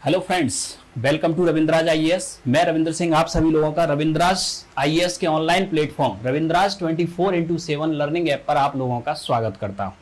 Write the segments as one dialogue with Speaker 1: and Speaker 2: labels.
Speaker 1: Hello friends, welcome to Ravindraj IAS. मैं रविंद्र सिंह आप सभी लोगों का रविंद्राज आईएएस के online platform Ravindraj 24x7 learning app पर आप लोगों का स्वागत करता हूं।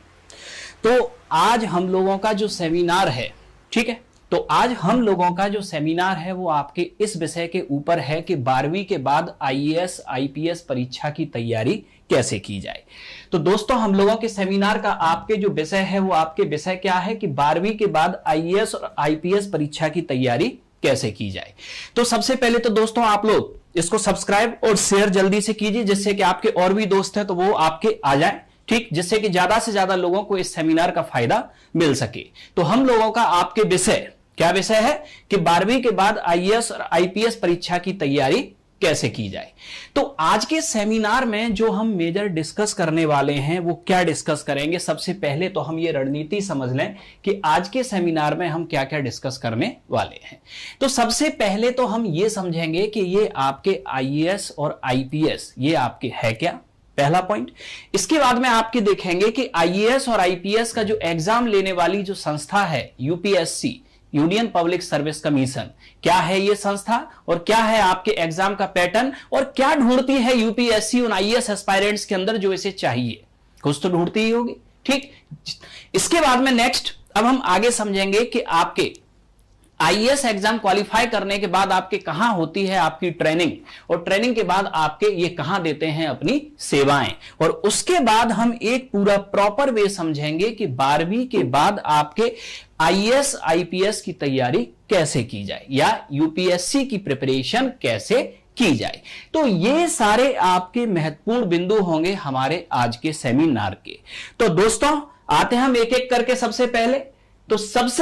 Speaker 1: तो आज हम लोगों का जो सेमिनार है, ठीक है, तो आज हम लोगों का जो सेमिनार है वो आपके इस विषय के ऊपर है कि 12वीं के बाद आईएएस आईपीएस परीक्षा की तैयारी कैसे की जाए। तो दोस्तों, हम लोगों के सेमिनार का आपके जो विषय है वो आपके विषय क्या है कि 12वीं के बाद आईएएस और आईपीएस परीक्षा की तैयारी कैसे की जाए। तो सबसे पहले तो दोस्तों आप लोग इसको सब्सक्राइब और शेयर जल्दी से कीजिए, जिससे कि आपके और भी दोस्त हैं तो वो आपके आ जाए, ठीक, जिससे कि ज्यादा से ज्यादा लोगों को इस सेमिनार का फायदा मिल सके। तो हम लोगों का आपके विषय क्या विषय है कि 12वीं के बाद आईएएस और आईपीएस परीक्षा की तैयारी कैसे की जाए। तो आज के सेमिनार में जो हम मेजर डिस्कस करने वाले हैं वो क्या डिस्कस करेंगे। सबसे पहले तो हम ये रणनीति समझ लें कि आज के सेमिनार में हम क्या क्या डिस्कस करने वाले हैं। तो सबसे पहले तो हम ये समझेंगे कि ये आपके आईएएस और आईपीएस ये आपके है क्या, पहला पॉइंट। इसके बाद में आपके देखेंगे कि आईएएस और आईपीएस का जो एग्जाम लेने वाली जो संस्था है UPSC, union public service commission, क्या है ये संस्था और क्या है आपके एग्जाम का पैटर्न और क्या ढूंढती है यूपीएससी उन आईएएस एस्पायरेंट्स के अंदर जो इसे चाहिए, कुछ तो ढूंढती ही होगी, ठीक। इसके बाद में नेक्स्ट अब हम आगे समझेंगे कि आपके आईएएस एग्जाम क्वालिफाई करने के बाद आपके कहां होती है आपकी ट्रेनिंग, और ट्रेनिंग के बाद आपके ये कहां देते हैं अपनी सेवाएं, और उसके बाद हम एक पूरा प्रॉपर वे समझेंगे कि 12वीं के बाद आपके आईएएस आईपीएस की तैयारी कैसे की जाए या यूपीएससी की प्रिपरेशन कैसे की जाए। तो ये सारे आपके महत्वपूर्ण बिंदु होंगे हमारे आज के सेमिनार के। तो दोस्तों आते हैं हम एक एक करके। सबसे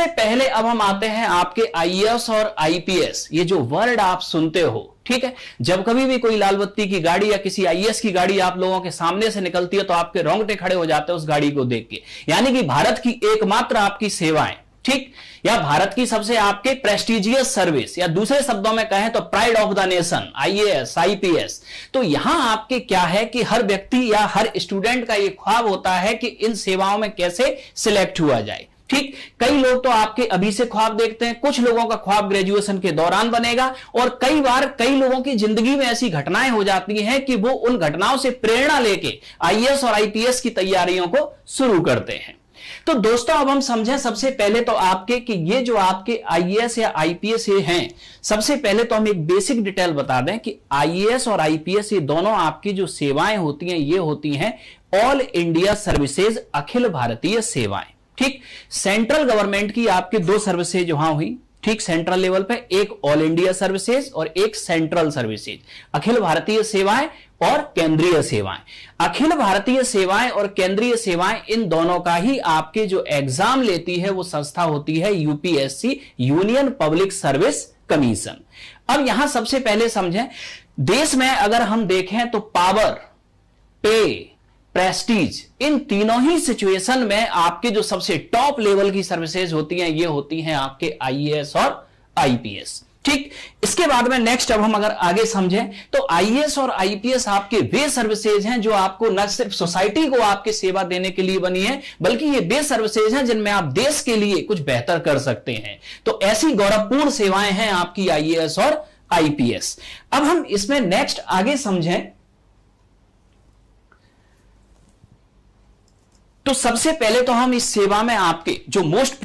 Speaker 1: पहले अब हम आते हैं आपके आईएएस और आईपीएस, ये जो वर्ड आप सुनते हो, ठीक है, जब कभी भी कोई लाल बत्ती की गाड़ी या किसी आईएएस की गाड़ी आप लोगों के सामने से निकलती है तो आपके रोंगटे खड़े हो जाते हैं उस गाड़ी को देख के, यानी कि भारत की एकमात्र आपकी सेवाएं, ठीक, या भारत की सबसे आपके प्रेस्टिजियस सर्विस, या दूसरे शब्दों में कहें तो pride of the nation, IAS IPS. तो यहां आपके क्या है कि हर व्यक्ति या हर स्टूडेंट का यह ख्वाब होता है कि इन सेवाओं में कैसे सिलेक्ट हुआ जाए, ठीक। कई लोग तो आपके अभी से ख्वाब देखते हैं, कुछ लोगों का ख्वाब ग्रेजुएशन के दौरान बनेगा, और कई बार कई लोगों की जिंदगी में ऐसी घटनाएं हो जाती हैं कि वो उन घटनाओं से प्रेरणा लेके आईएएस और आईपीएस की तैयारियों को शुरू करते हैं। तो दोस्तों अब हम समझें सबसे पहले तो आपके कि ये जो आपके आईएएस या आईपीएस ये हैं, सबसे पहले तो हम एक बेसिक डिटेल बता दें कि आईएएस और आईपीएस ये दोनों आपकी जो सेवाएं होती हैं ये होती हैं all India services, Akhil Bharatiya सेवाएं, ठीक। सेंट्रल गवर्नमेंट की आपके दो सर्विसेज वहां हुई, ठीक, सेंट्रल लेवल पे, एक ऑल इंडिया सर्विसेज और एक सेंट्रल सर्विसेज, अखिल भारतीय सेवाएं और केंद्रीय सेवाएं। अखिल भारतीय सेवाएं और केंद्रीय सेवाएं इन दोनों का ही आपके जो एग्जाम लेती है वो संस्था होती है UPSC, union public service commission. अब यहां सबसे पहले समझें, देश में अगर हम देखें तो पावर, पे, प्रेस्टीज, इन तीनों ही सिचुएशन में आपके जो सबसे टॉप लेवल की सर्विसेज होती हैं ये होती हैं आपके आईएएस और आईपीएस, ठीक। इसके बाद में नेक्स्ट अब हम अगर आगे समझें तो आईएएस और आईपीएस आपके वे सर्विसेज हैं जो आपको न सिर्फ सोसाइटी को आपके सेवा देने के लिए बनी है, बल्कि ये वे सर्विसेज हैं जिनमें आप देश के लिए कुछ बेहतर कर सकते हैं। तो ऐसी गौरवपूर्ण सेवाएं हैं आपकी आईएएस और आईपीएस। अब हम इसमें नेक्स्ट आगे समझें तो सबसे पहले तो हम इस सेवा में आपके जो मोस्ट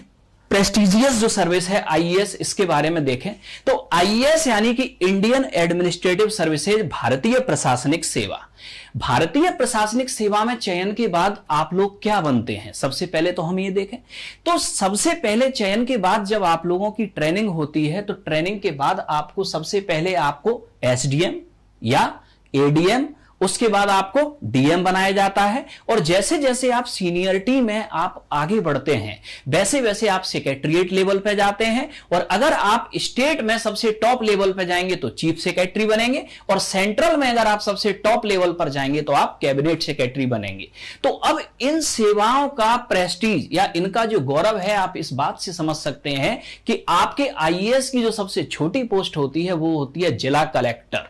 Speaker 1: प्रेस्टिजियस जो सर्विस है आईएएस, इसके बारे में देखें तो आईएएस यानी कि इंडियन एडमिनिस्ट्रेटिव सर्विसेज, भारतीय प्रशासनिक सेवा। भारतीय प्रशासनिक सेवा में चयन के बाद आप लोग क्या बनते हैं, सबसे पहले तो हम ये देखें तो सबसे पहले चयन के बाद जब आप लोगों की ट्रेनिंग होती है तो ट्रेनिंग के बाद आपको सबसे पहले आपको एसडीएम या एडीएम, उसके बाद आपको डीएम बनाया जाता है, और जैसे जैसे आप सीनियरिटी में आप आगे बढ़ते हैं वैसे वैसे आप सेक्रेटरीट लेवल पे जाते हैं, और अगर आप स्टेट में सबसे टॉप लेवल पे जाएंगे तो चीफ सेक्रेटरी बनेंगे, और सेंट्रल में अगर आप सबसे टॉप लेवल पर जाएंगे तो आप कैबिनेट सेक्रेटरी बनेंगे। तो अब इन सेवाओं का प्रेस्टीज या इनका जो गौरव है आप इस बात से समझ सकते हैं कि आपके आईएएस की जो सबसे छोटी पोस्ट होती है वो होती है जिला कलेक्टर।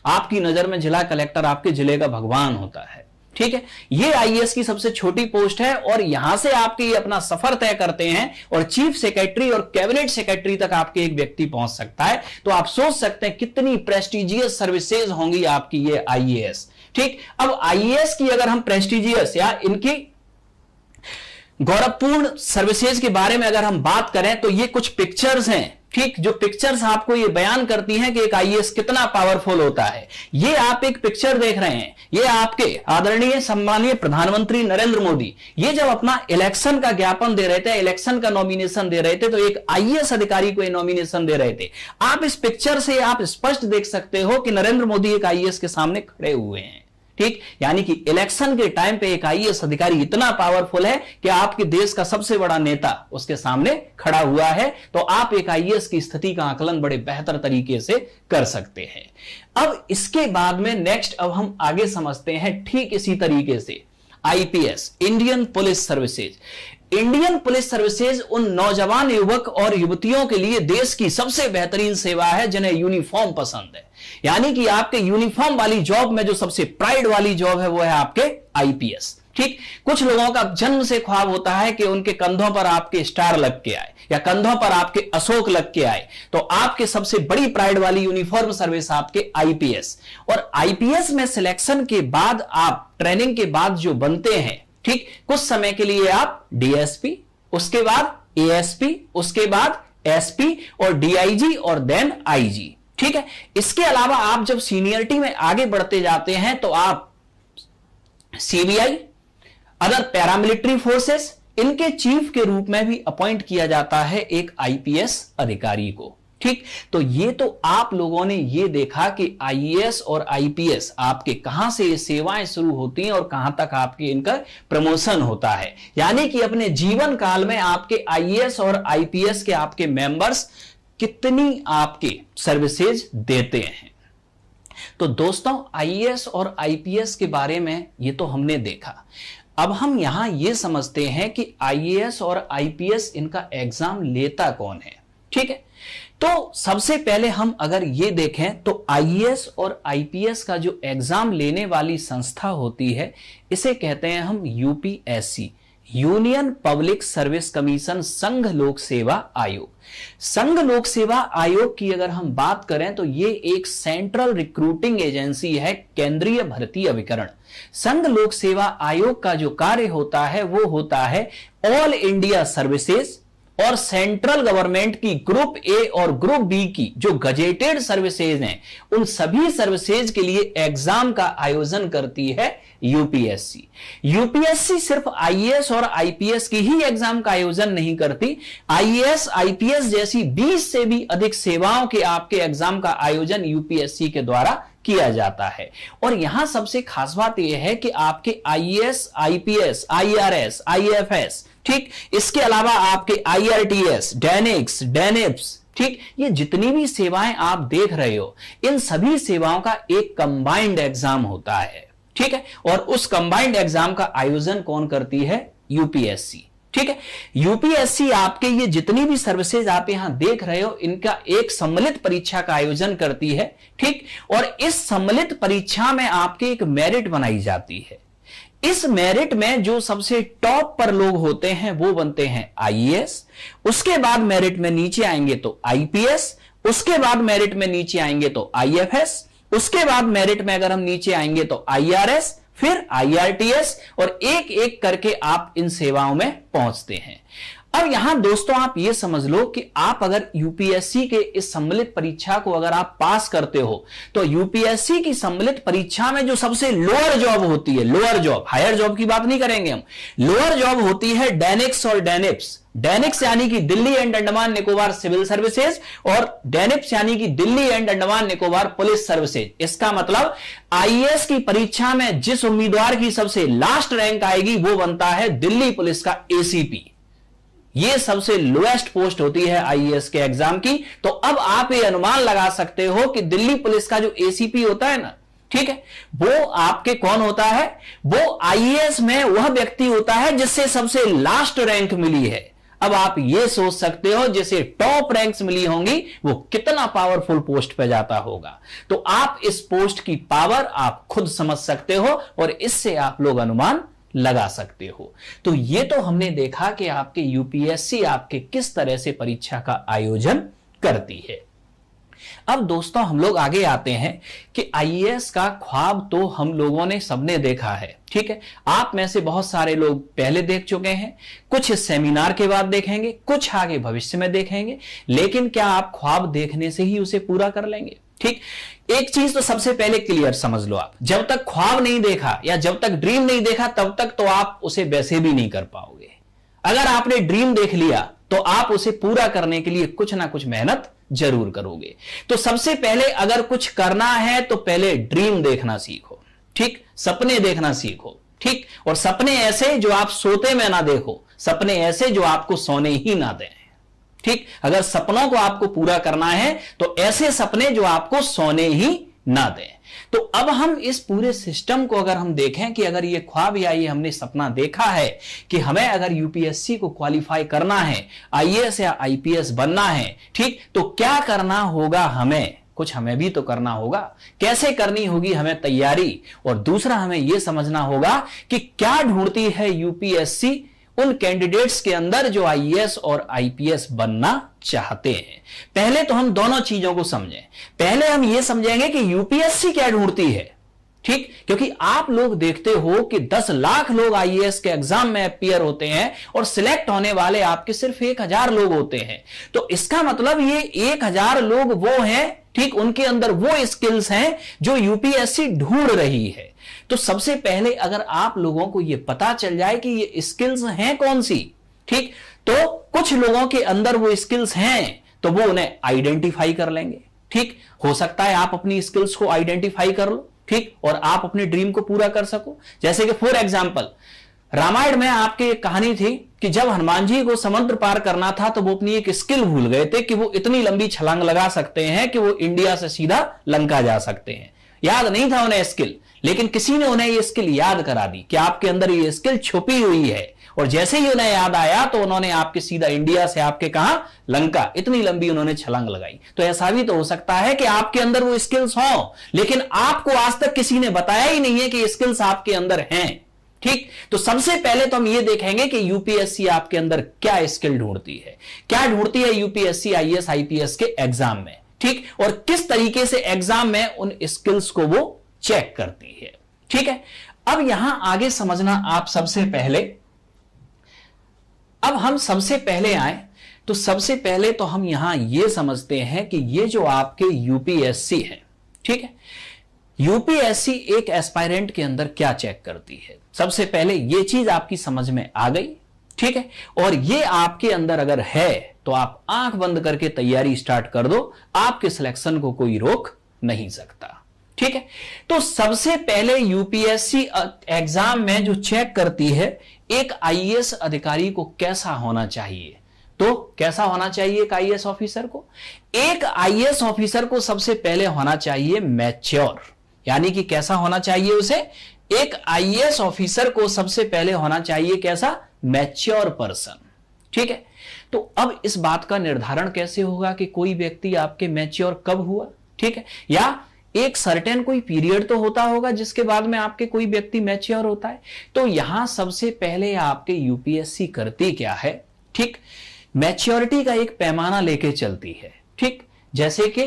Speaker 1: आपकी नजर में जिला कलेक्टर आपके जिले का भगवान होता है, ठीक है, ये आईएएस की सबसे छोटी पोस्ट है और यहां से आपके ये अपना सफर तय करते हैं और चीफ सेक्रेटरी और कैबिनेट सेक्रेटरी तक आपके एक व्यक्ति पहुंच सकता है। तो आप सोच सकते हैं कितनी प्रेस्टिजियस सर्विसेज होंगी आपकी ये आईएएस। ठीक, अब आईएएस की अगर हम प्रेस्टिजियस या इनकी गौरवपूर्ण सर्विसेज के बारे में अगर हम बात करें तो ये कुछ पिक्चर्स हैं। ठीक, जो पिक्चर्स आपको ये बयान करती हैं कि एक आईएएस कितना पावरफुल होता है। ये आप एक पिक्चर देख रहे हैं, ये आपके आदरणीय सम्मानीय प्रधानमंत्री नरेंद्र मोदी ये जब अपना इलेक्शन का ज्ञापन दे रहे थे, इलेक्शन का नॉमिनेशन दे रहे थे, तो एक आईएएस अधिकारी को नॉमिनेशन दे रहे थे। आप इस पिक्चर से आप स्पष्ट देख सकते हो कि नरेंद्र मोदी एक आईएएस के सामने खड़े हुए हैं। ठीक, यानी कि इलेक्शन के टाइम पे एक आईएएस अधिकारी इतना पावरफुल है कि आपके देश का सबसे बड़ा नेता उसके सामने खड़ा हुआ है, तो आप एक आईएएस की स्थिति का आकलन बड़े बेहतर तरीके से कर सकते हैं। अब इसके बाद में नेक्स्ट अब हम आगे समझते हैं ठीक इसी तरीके से IPS, Indian police services. Indian police services उन नौजवान युवक और युवतियों के लिए देश की सबसे बेहतरीन सेवा है जिन्हें यूनिफॉर्म पसंद है। यानी कि आपके यूनिफॉर्म वाली जॉब में जो सबसे प्राइड वाली जॉब है वो है आपके आईपीएस। ठीक, कुछ लोगों का जन्म से ख्वाब होता है कि उनके कंधों पर आपके स्टार लग के आए या कंधों पर आपके अशोक लग के आए, तो आपके सबसे बड़ी प्राइड वाली यूनिफॉर्म सर्विस आपके आईपीएस। और आईपीएस में सिलेक्शन के बाद आप ट्रेनिंग के बाद जो बनते हैं, ठीक, कुछ समय के लिए आप डीएसपी, उसके बाद एएसपी, उसके बाद एसपी और डीआईजी और देन आईजी। ठीक है, इसके अलावा आप जब सीनियरिटी में आगे बढ़ते जाते हैं तो आप सीबीआई, अदर पैरामिलिट्री फोर्सेस, इनके चीफ के रूप में भी अपॉइंट किया जाता है एक आईपीएस अधिकारी को। ठीक, तो ये तो आप लोगों ने ये देखा कि आईएएस और आईपीएस आपके कहां से ये सेवाएं शुरू होती हैं और कहां तक आपके इनका प्रमोशन होता है। यानी कि अपने जीवन काल में आपके आईएएस और आईपीएस के आपके मेंबर्स कितनी आपके सर्विसेज देते हैं। तो दोस्तों, आईएएस और आईपीएस के बारे में ये तो हमने देखा। अब हम यहां ये समझते हैं कि आईएएस और आईपीएस इनका एग्जाम लेता कौन है। ठीक है, तो सबसे पहले हम अगर ये देखें तो आईएएस और आईपीएस का जो एग्जाम लेने वाली संस्था होती है इसे कहते हैं हम UPSC, union public service commission, संघ लोक सेवा आयोग। संघ लोक सेवा आयोग की अगर हम बात करें तो ये एक सेंट्रल रिक्रूटिंग एजेंसी है, केंद्रीय भर्ती अभिकरण। संघ लोक सेवा आयोग का जो कार्य होता है वो होता है ऑल इंडिया सर्विसेज और सेंट्रल गवर्नमेंट की ग्रुप ए और ग्रुप बी की जो गजेटेड सर्विसेज हैं उन सभी सर्विसेज के लिए एग्जाम का आयोजन करती है यूपीएससी। यूपीएससी सिर्फ आईएएस और आईपीएस की ही एग्जाम का आयोजन नहीं करती, आईएएस आईपीएस जैसी 20 से भी अधिक सेवाओं के आपके एग्जाम का आयोजन यूपीएससी के द्वारा किया जाता है। और यहां सबसे खास बात यह है कि आपके आईएएस, आईपीएस, आईआरएस, आईएफएस, ठीक, इसके अलावा आपके आईआरटीएस, डेनिक्स, डेनिप्स, ठीक, ये जितनी भी सेवाएं आप देख रहे हो इन सभी सेवाओं का एक कंबाइंड एग्जाम होता है। ठीक है, और उस कंबाइंड एग्जाम का आयोजन कौन करती है? यूपीएससी। ठीक है, यूपीएससी आपके ये जितनी भी सर्विसेज आप यहां देख रहे हो इनका एक सम्मिलित परीक्षा का आयोजन करती है। ठीक, और इस सम्मिलित परीक्षा में आपके एक मेरिट बनाई जाती है। इस मेरिट में जो सबसे टॉप पर लोग होते हैं वो बनते हैं आईएएस, उसके बाद मेरिट में नीचे आएंगे तो आईपीएस, उसके बाद मेरिट में नीचे आएंगे तो आईएफएस, उसके बाद मेरिट में अगर हम नीचे आएंगे तो आईआरएस, फिर आईआरटीएस, और एक एक करके आप इन सेवाओं में पहुंचते हैं। अब यहां दोस्तों आप ये समझ लो कि आप अगर यूपीएससी के इस सम्मिलित परीक्षा को अगर आप पास करते हो तो यूपीएससी की सम्मिलित परीक्षा में जो सबसे लोअर जॉब होती है, लोअर जॉब, हायर जॉब की बात नहीं करेंगे हम, लोअर जॉब होती है डेनिक्स और डेनिप्स। डेनिक्स यानी कि Delhi and Andaman Nicobar civil services और डेनिप्स यानी कि Delhi and Andaman Nicobar police services. इसका मतलब आईएएस की परीक्षा में जिस उम्मीदवार की सबसे लास्ट रैंक आएगी वो बनता है दिल्ली पुलिस का एसीपी। ये सबसे लोएस्ट पोस्ट होती है आईएएस के एग्जाम की। तो अब आप ये अनुमान लगा सकते हो कि दिल्ली पुलिस का जो एसीपी होता है ना, ठीक है, वो आपके कौन होता है? वो आईएएस में वह व्यक्ति होता है जिससे सबसे लास्ट रैंक मिली है। अब आप ये सोच सकते हो जैसे टॉप रैंक्स मिली होंगी वो कितना पावरफुल पोस्ट पे जाता होगा। तो आप इस पोस्ट की पावर आप खुद समझ सकते हो और इससे आप लोग अनुमान लगा सकते हो। तो ये तो हमने देखा कि आपके यूपीएससी आपके किस तरह से परीक्षा का आयोजन करती है। अब दोस्तों हम लोग आगे आते हैं कि आईएएस का ख्वाब तो हम लोगों ने सबने देखा है, ठीक है। आप में से बहुत सारे लोग पहले देख चुके हैं, कुछ इस सेमिनार के बाद देखेंगे, कुछ आगे भविष्य में देखेंगे, लेकिन क्या आप ख्वाब देखने से ही उसे पूरा कर लेंगे? ठीक, एक चीज तो सबसे पहले क्लियर समझ लो, आप जब तक ख्वाब नहीं देखा या जब तक ड्रीम नहीं देखा तब तक तो आप उसे वैसे भी नहीं कर पाओगे। अगर आपने ड्रीम देख लिया तो आप उसे पूरा करने के लिए कुछ ना कुछ मेहनत जरूर करोगे। तो सबसे पहले अगर कुछ करना है तो पहले ड्रीम देखना सीखो, ठीक, सपने देखना सीखो, ठीक, और सपने ऐसे जो आप सोते में ना देखो, सपने ऐसे जो आपको सोने ही ना दें, ठीक। अगर सपनों को आपको पूरा करना है तो ऐसे सपने जो आपको सोने ही ना दें। तो अब हम इस पूरे सिस्टम को अगर हम देखें कि अगर ये ख्वाब या ये हमने सपना देखा है कि हमें अगर यूपीएससी को क्वालिफाई करना है, आईएएस या आईपीएस बनना है, ठीक, तो क्या करना होगा? हमें कुछ हमें भी तो करना होगा। कैसे करनी होगी हमें तैयारी? और दूसरा हमें यह समझना होगा कि क्या ढूंढती है यूपीएससी उन कैंडिडेट्स के अंदर जो आईएएस और आईपीएस बनना चाहते हैं। पहले तो हम दोनों चीजों को समझें। पहले हम यह समझेंगे कि यूपीएससी क्या ढूंढती है, ठीक, क्योंकि आप लोग देखते हो कि 10 लाख लोग आईएएस के एग्जाम में अपीयर होते हैं और सिलेक्ट होने वाले आपके सिर्फ 1000 लोग होते हैं। तो इसका मतलब ये 1000 लोग वो हैं, ठीक, उनके अंदर वो स्किल्स हैं जो यूपीएससी ढूंढ रही है। तो सबसे पहले अगर आप लोगों को यह पता चल जाए कि ये स्किल्स हैं कौन सी, ठीक, तो कुछ लोगों के अंदर वो स्किल्स हैं तो वो उन्हें आइडेंटिफाई कर लेंगे, ठीक। हो सकता है आप अपनी स्किल्स को आइडेंटिफाई कर लो, ठीक, और आप अपने ड्रीम को पूरा कर सको। जैसे कि फॉर एग्जांपल रामायण में आपकी एक कहानी थी कि जब हनुमान जी को समुद्र पार करना था तो वो अपनी एक स्किल भूल गए थे कि वो इतनी लंबी छलांग लगा सकते हैं कि वो इंडिया से सीधा लंका जा सकते हैं। याद नहीं था उन्हें स्किल, लेकिन किसी ने उन्हें ये स्किल याद करा दी कि आपके अंदर ये स्किल छुपी हुई है, और जैसे ही उन्हें याद आया तो उन्होंने आपके सीधा इंडिया से आपके कहा लंका, इतनी लंबी उन्होंने छलांग लगाई। तो ऐसा भी तो हो सकता है कि आपके अंदर वो स्किल्स हो, लेकिन आपको आज तक किसी ने बताया ही नहीं है कि स्किल्स आपके अंदर हैं, ठीक। तो सबसे पहले तो हम ये देखेंगे कि यूपीएससी आपके अंदर क्या स्किल ढूंढती है, क्या ढूंढती है यूपीएससी आईएएस आईपीएस के एग्जाम में, ठीक, और किस तरीके से एग्जाम में उन स्किल्स को वो चेक करती है, ठीक है। अब यहां आगे समझना आप सबसे पहले, अब हम सबसे पहले आए तो सबसे पहले तो हम यहां यह समझते हैं कि ये जो आपके यूपीएससी है, ठीक है, यूपीएससी एक एस्पायरेंट के अंदर क्या चेक करती है। सबसे पहले ये चीज आपकी समझ में आ गई, ठीक है, और ये आपके अंदर अगर है तो आप आंख बंद करके तैयारी स्टार्ट कर दो, आपके सिलेक्शन को कोई रोक नहीं सकता, ठीक है। तो सबसे पहले यूपीएससी एग्जाम में जो चेक करती है एक आईएएस अधिकारी को कैसा होना चाहिए। तो कैसा होना चाहिए एक आईएएस ऑफिसर को? एक आईएएस ऑफिसर को सबसे पहले होना चाहिए मैच्योर, यानी कि कैसा होना चाहिए उसे? एक आईएएस ऑफिसर को सबसे पहले होना चाहिए कैसा? मैच्योर पर्सन, ठीक है। तो अब इस बात का निर्धारण कैसे होगा कि कोई व्यक्ति आपके मैच्योर कब हुआ, ठीक है, या एक सर्टेन कोई पीरियड तो होता होगा जिसके बाद में आपके कोई व्यक्ति मैच्योर होता है। तो यहां सबसे पहले आपके यूपीएससी करती क्या है, ठीक, मैच्योरिटी का एक पैमाना लेके चलती है, ठीक। जैसे कि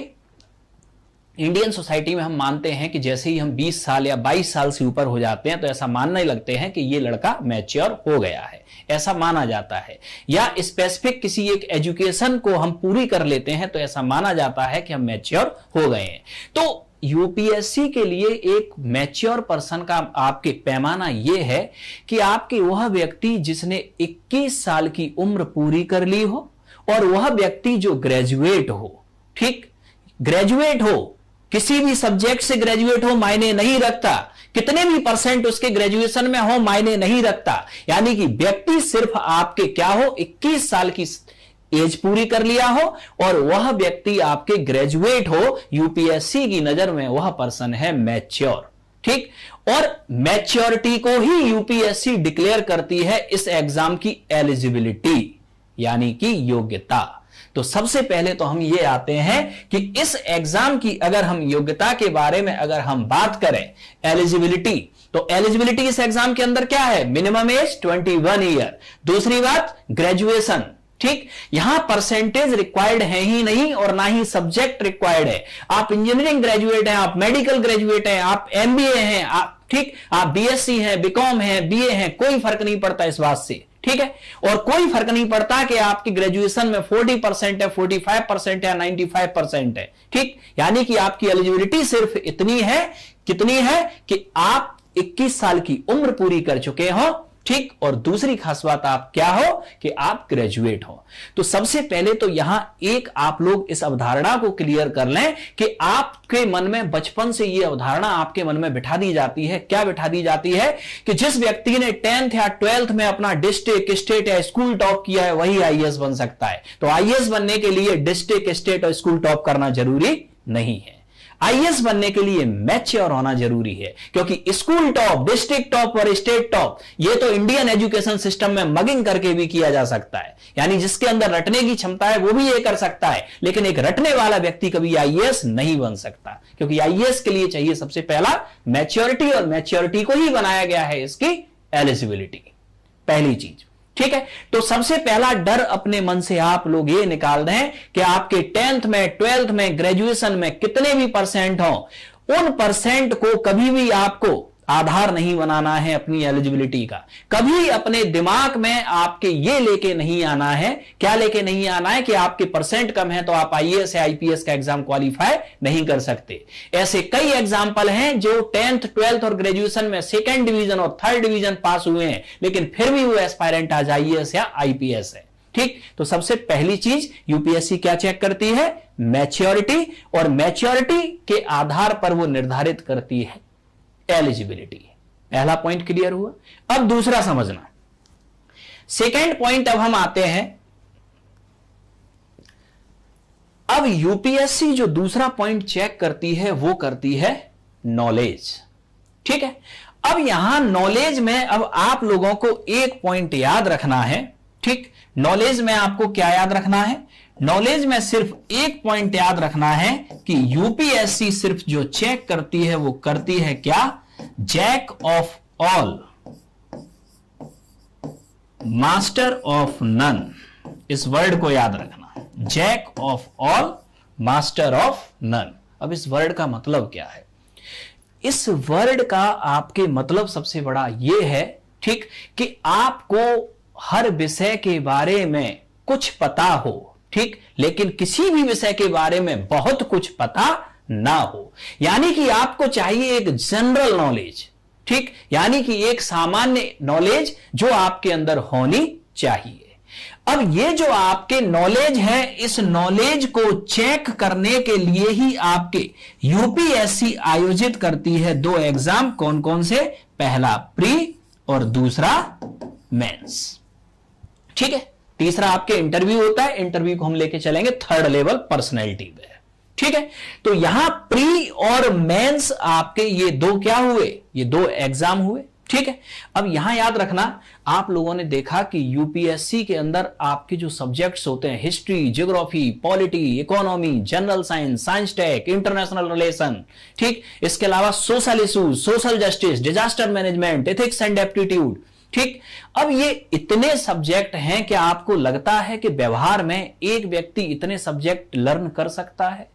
Speaker 1: इंडियन सोसाइटी में हम मानते हैं कि जैसे ही हम 20 साल या 22 साल से ऊपर हो जाते हैं तो ऐसा मानने लगते हैं कि ये लड़का मैच्योर हो गया है, ऐसा माना जाता है। या स्पेसिफिक किसी एक एजुकेशन को हम पूरी कर लेते हैं तो ऐसा माना जाता है कि हम मैच्योर हो गए हैं। तो यूपीएससी के लिए एक मैच्योर पर्सन का आपके पैमाना यह है कि आपके वह व्यक्ति जिसने 21 साल की उम्र पूरी कर ली हो और वह व्यक्ति जो ग्रेजुएट हो, ठीक, ग्रेजुएट हो, किसी भी सब्जेक्ट से ग्रेजुएट हो मायने नहीं रखता, कितने भी परसेंट उसके ग्रेजुएशन में हो मायने नहीं रखता, यानी कि व्यक्ति सिर्फ आपके क्या हो, 21 साल की एज पूरी कर लिया हो और वह व्यक्ति आपके ग्रेजुएट हो, यूपीएससी की नजर में वह पर्सन है मैच्योर, ठीक। और मैच्योरिटी को ही यूपीएससी डिक्लेयर करती है इस एग्जाम की एलिजिबिलिटी, यानी कि योग्यता। तो सबसे पहले तो हम ये आते हैं कि इस एग्जाम की अगर हम योग्यता के बारे में अगर हम बात करें, एलिजिबिलिटी, तो एलिजिबिलिटी इस एग्जाम के अंदर क्या है? Minimum age 21 year. दूसरी बात ग्रेजुएशन, ठीक, यहां परसेंटेज रिक्वायर्ड है ही नहीं और ना ही सब्जेक्ट रिक्वायर्ड है। आप इंजीनियरिंग ग्रेजुएट हैं, आप मेडिकल ग्रेजुएट हैं, आप एमबीए हैं, आप ठीक, आप बीएससी हैं, बीकॉम हैं, बीए हैं, कोई फर्क नहीं पड़ता इस बात से, ठीक है। और कोई फर्क नहीं पड़ता कि आपकी ग्रेजुएशन में 40% है, 45% है, 95% है, ठीक। यानी कि आपकी एलिजिबिलिटी सिर्फ इतनी है, कितनी है कि आप 21 साल की उम्र पूरी कर चुके हो, ठीक। और दूसरी खास बात आप क्या हो कि आप ग्रेजुएट हो। तो सबसे पहले तो यहां एक आप लोग इस अवधारणा को क्लियर कर लें कि आपके मन में बचपन से यह अवधारणा आपके मन में बिठा दी जाती है। क्या बिठा दी जाती है? कि जिस व्यक्ति ने 10th या 12th में अपना डिस्ट्रिक्ट, स्टेट या स्कूल टॉप किया है वही आईएएस बन सकता है। तो आईएएस बनने के लिए डिस्ट्रिक्ट, स्टेट और स्कूल टॉप करना जरूरी नहीं है। आईएएस बनने के लिए मैच्योर होना जरूरी है, क्योंकि स्कूल टॉप, डिस्ट्रिक्ट टॉप और स्टेट टॉप ये तो इंडियन एजुकेशन सिस्टम में मगिंग करके भी किया जा सकता है। यानी जिसके अंदर रटने की क्षमता है वो भी ये कर सकता है, लेकिन एक रटने वाला व्यक्ति कभी आईएएस नहीं बन सकता, क्योंकि आईएएस के लिए चाहिए सबसे पहला मैच्योरिटी, और मैच्योरिटी को ही बनाया गया है इसकी एलिजिबिलिटी, पहली चीज, ठीक है। तो सबसे पहला डर अपने मन से आप लोग ये निकाल दें कि आपके 10th में, 12th में, ग्रेजुएशन में कितने भी परसेंट हो, उन परसेंट को कभी भी आपको आधार नहीं बनाना है अपनी एलिजिबिलिटी का। कभी अपने दिमाग में आपके ये लेके नहीं आना है, क्या लेके नहीं आना है कि आपके परसेंट कम है तो आप आईएएस या आईपीएस का एग्जाम क्वालिफाई नहीं कर सकते। ऐसे कई एग्जाम्पल हैं जो 10th, 12th और ग्रेजुएशन में 2nd डिवीजन और 3rd डिवीजन पास हुए हैं, लेकिन फिर भी वो एस्पायरेंट आज आईएएस या आईपीएस है, ठीक। तो सबसे पहली चीज यूपीएससी क्या चेक करती है? मैच्योरिटी, और मैच्योरिटी के आधार पर वो निर्धारित करती है एलिजिबिलिटी। पहला पॉइंट क्लियर हुआ। अब दूसरा समझना, सेकेंड पॉइंट अब हम आते हैं। अब यूपीएससी जो दूसरा पॉइंट चेक करती है वो करती है नॉलेज, ठीक है। अब यहां नॉलेज में अब आप लोगों को एक पॉइंट याद रखना है, ठीक। नॉलेज में आपको क्या याद रखना है? नॉलेज में सिर्फ एक पॉइंट याद रखना है कि यूपीएससी सिर्फ जो चेक करती है वो करती है क्या? Jack of all, master of none. इस वर्ड को याद रखना, jack of all, master of none. अब इस वर्ड का मतलब क्या है? इस वर्ड का आपके मतलब सबसे बड़ा यह है, ठीक, कि आपको हर विषय के बारे में कुछ पता हो, ठीक, लेकिन किसी भी विषय के बारे में बहुत कुछ पता ना हो। यानी कि आपको चाहिए एक जनरल नॉलेज, ठीक, यानी कि एक सामान्य नॉलेज जो आपके अंदर होनी चाहिए। अब ये जो आपके नॉलेज है, इस नॉलेज को चेक करने के लिए ही आपके यूपीएससी आयोजित करती है दो एग्जाम। कौन कौन से? पहला प्री और दूसरा मेंस, ठीक है। तीसरा आपके इंटरव्यू होता है, इंटरव्यू को हम लेके चलेंगे 3rd लेवल पर्सनैलिटी पे, ठीक है। तो यहां प्री और मेंस आपके ये दो क्या हुए? ये दो एग्जाम हुए, ठीक है। अब यहां याद रखना, आप लोगों ने देखा कि यूपीएससी के अंदर आपके जो सब्जेक्ट्स होते हैं, history, geography, polity, economy, general science, science tech, international relation, ठीक, इसके अलावा social issues, social justice, disaster management, ethics and aptitude, ठीक। अब ये इतने सब्जेक्ट हैं कि आपको लगता है कि व्यवहार में एक व्यक्ति इतने सब्जेक्ट लर्न कर सकता है?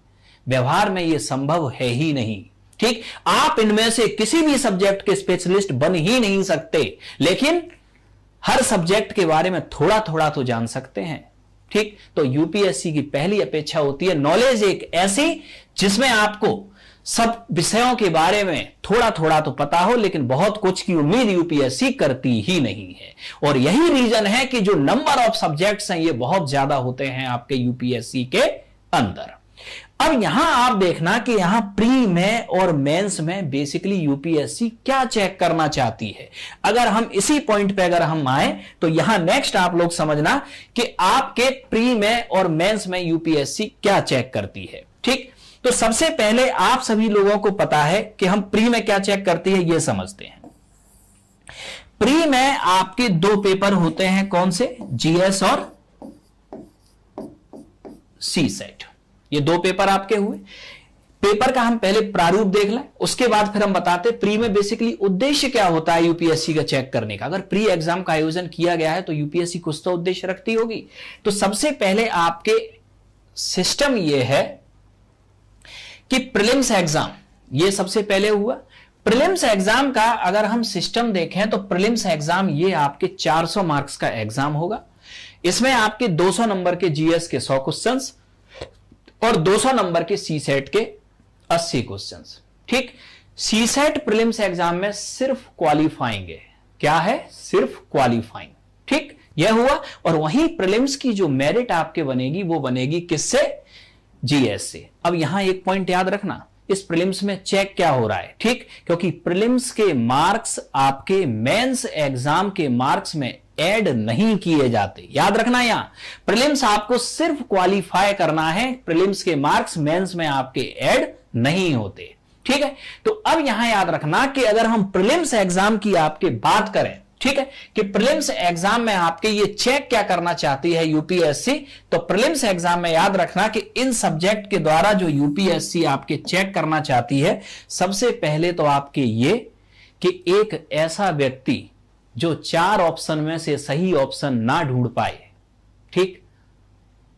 Speaker 1: व्यवहार में ये संभव है ही नहीं, ठीक। आप इनमें से किसी भी सब्जेक्ट के स्पेशलिस्ट बन ही नहीं सकते, लेकिन हर सब्जेक्ट के बारे में थोड़ा थोड़ा तो जान सकते हैं, ठीक। तो यूपीएससी की पहली अपेक्षा होती है नॉलेज एक ऐसी जिसमें आपको सब विषयों के बारे में थोड़ा थोड़ा तो पता हो, लेकिन बहुत कुछ की उम्मीद यूपीएससी करती ही नहीं है। और यही रीजन है कि जो नंबर ऑफ सब्जेक्ट्स हैं ये बहुत ज्यादा होते हैं आपके यूपीएससी के अंदर। अब यहां आप देखना कि यहां प्री में और मेंस में बेसिकली यूपीएससी क्या चेक करना चाहती है। अगर हम इसी पॉइंट पे अगर हम आए तो यहां नेक्स्ट आप लोग समझना कि आपके प्री में और मेंस में यूपीएससी क्या चेक करती है, ठीक। तो सबसे पहले आप सभी लोगों को पता है कि हम प्री में क्या चेक करती है, यह समझते हैं। प्री में आपके दो पेपर होते हैं, कौन से? जीएस और सी सेट। ये दो पेपर आपके हुए। पेपर का हम पहले प्रारूप देख लें, उसके बाद फिर हम बताते प्री में बेसिकली उद्देश्य क्या होता है यूपीएससी का चेक करने का। अगर प्री एग्जाम का आयोजन किया गया है तो यूपीएससी कुछ तो उद्देश्य रखती होगी। तो सबसे पहले आपके सिस्टम यह है कि प्रीलिम्स एग्जाम, ये सबसे पहले हुआ। प्रीलिम्स एग्जाम का अगर हम सिस्टम देखें तो प्रीलिम्स एग्जाम ये आपके 400 मार्क्स का एग्जाम होगा। इसमें आपके 200 नंबर के जीएस के 100 क्वेश्चंस और 200 नंबर के सी सेट के 80 क्वेश्चंस। ठीक, सी सेट प्रीलिम्स एग्जाम में सिर्फ क्वालिफाइंग है। क्या है? सिर्फ क्वालिफाइंग। ठीक, यह हुआ। और वहीं प्रीलिम्स की जो मेरिट आपके बनेगी वो बनेगी किससे? जीएस से। अब यहां एक पॉइंट याद रखना, इस प्रीलिम्स में चेक क्या हो रहा है। ठीक, क्योंकि प्रीलिम्स के मार्क्स आपके मेंस एग्जाम के मार्क्स में ऐड नहीं किए जाते। याद रखना, यहां प्रीलिम्स आपको सिर्फ क्वालिफाई करना है, प्रीलिम्स के मार्क्स मेंस में आपके ऐड नहीं होते। ठीक है, तो अब यहां याद रखना कि अगर हम प्रीलिम्स एग्जाम की आपके बात करें, ठीक है, कि प्रीलिम्स एग्जाम में आपके ये चेक क्या करना चाहती है यूपीएससी, तो प्रीलिम्स एग्जाम में याद रखना कि इन सब्जेक्ट के द्वारा जो यूपीएससी आपके चेक करना चाहती है, सबसे पहले तो आपके ये कि एक ऐसा व्यक्ति जो 4 ऑप्शन में से सही ऑप्शन ना ढूंढ पाए। ठीक,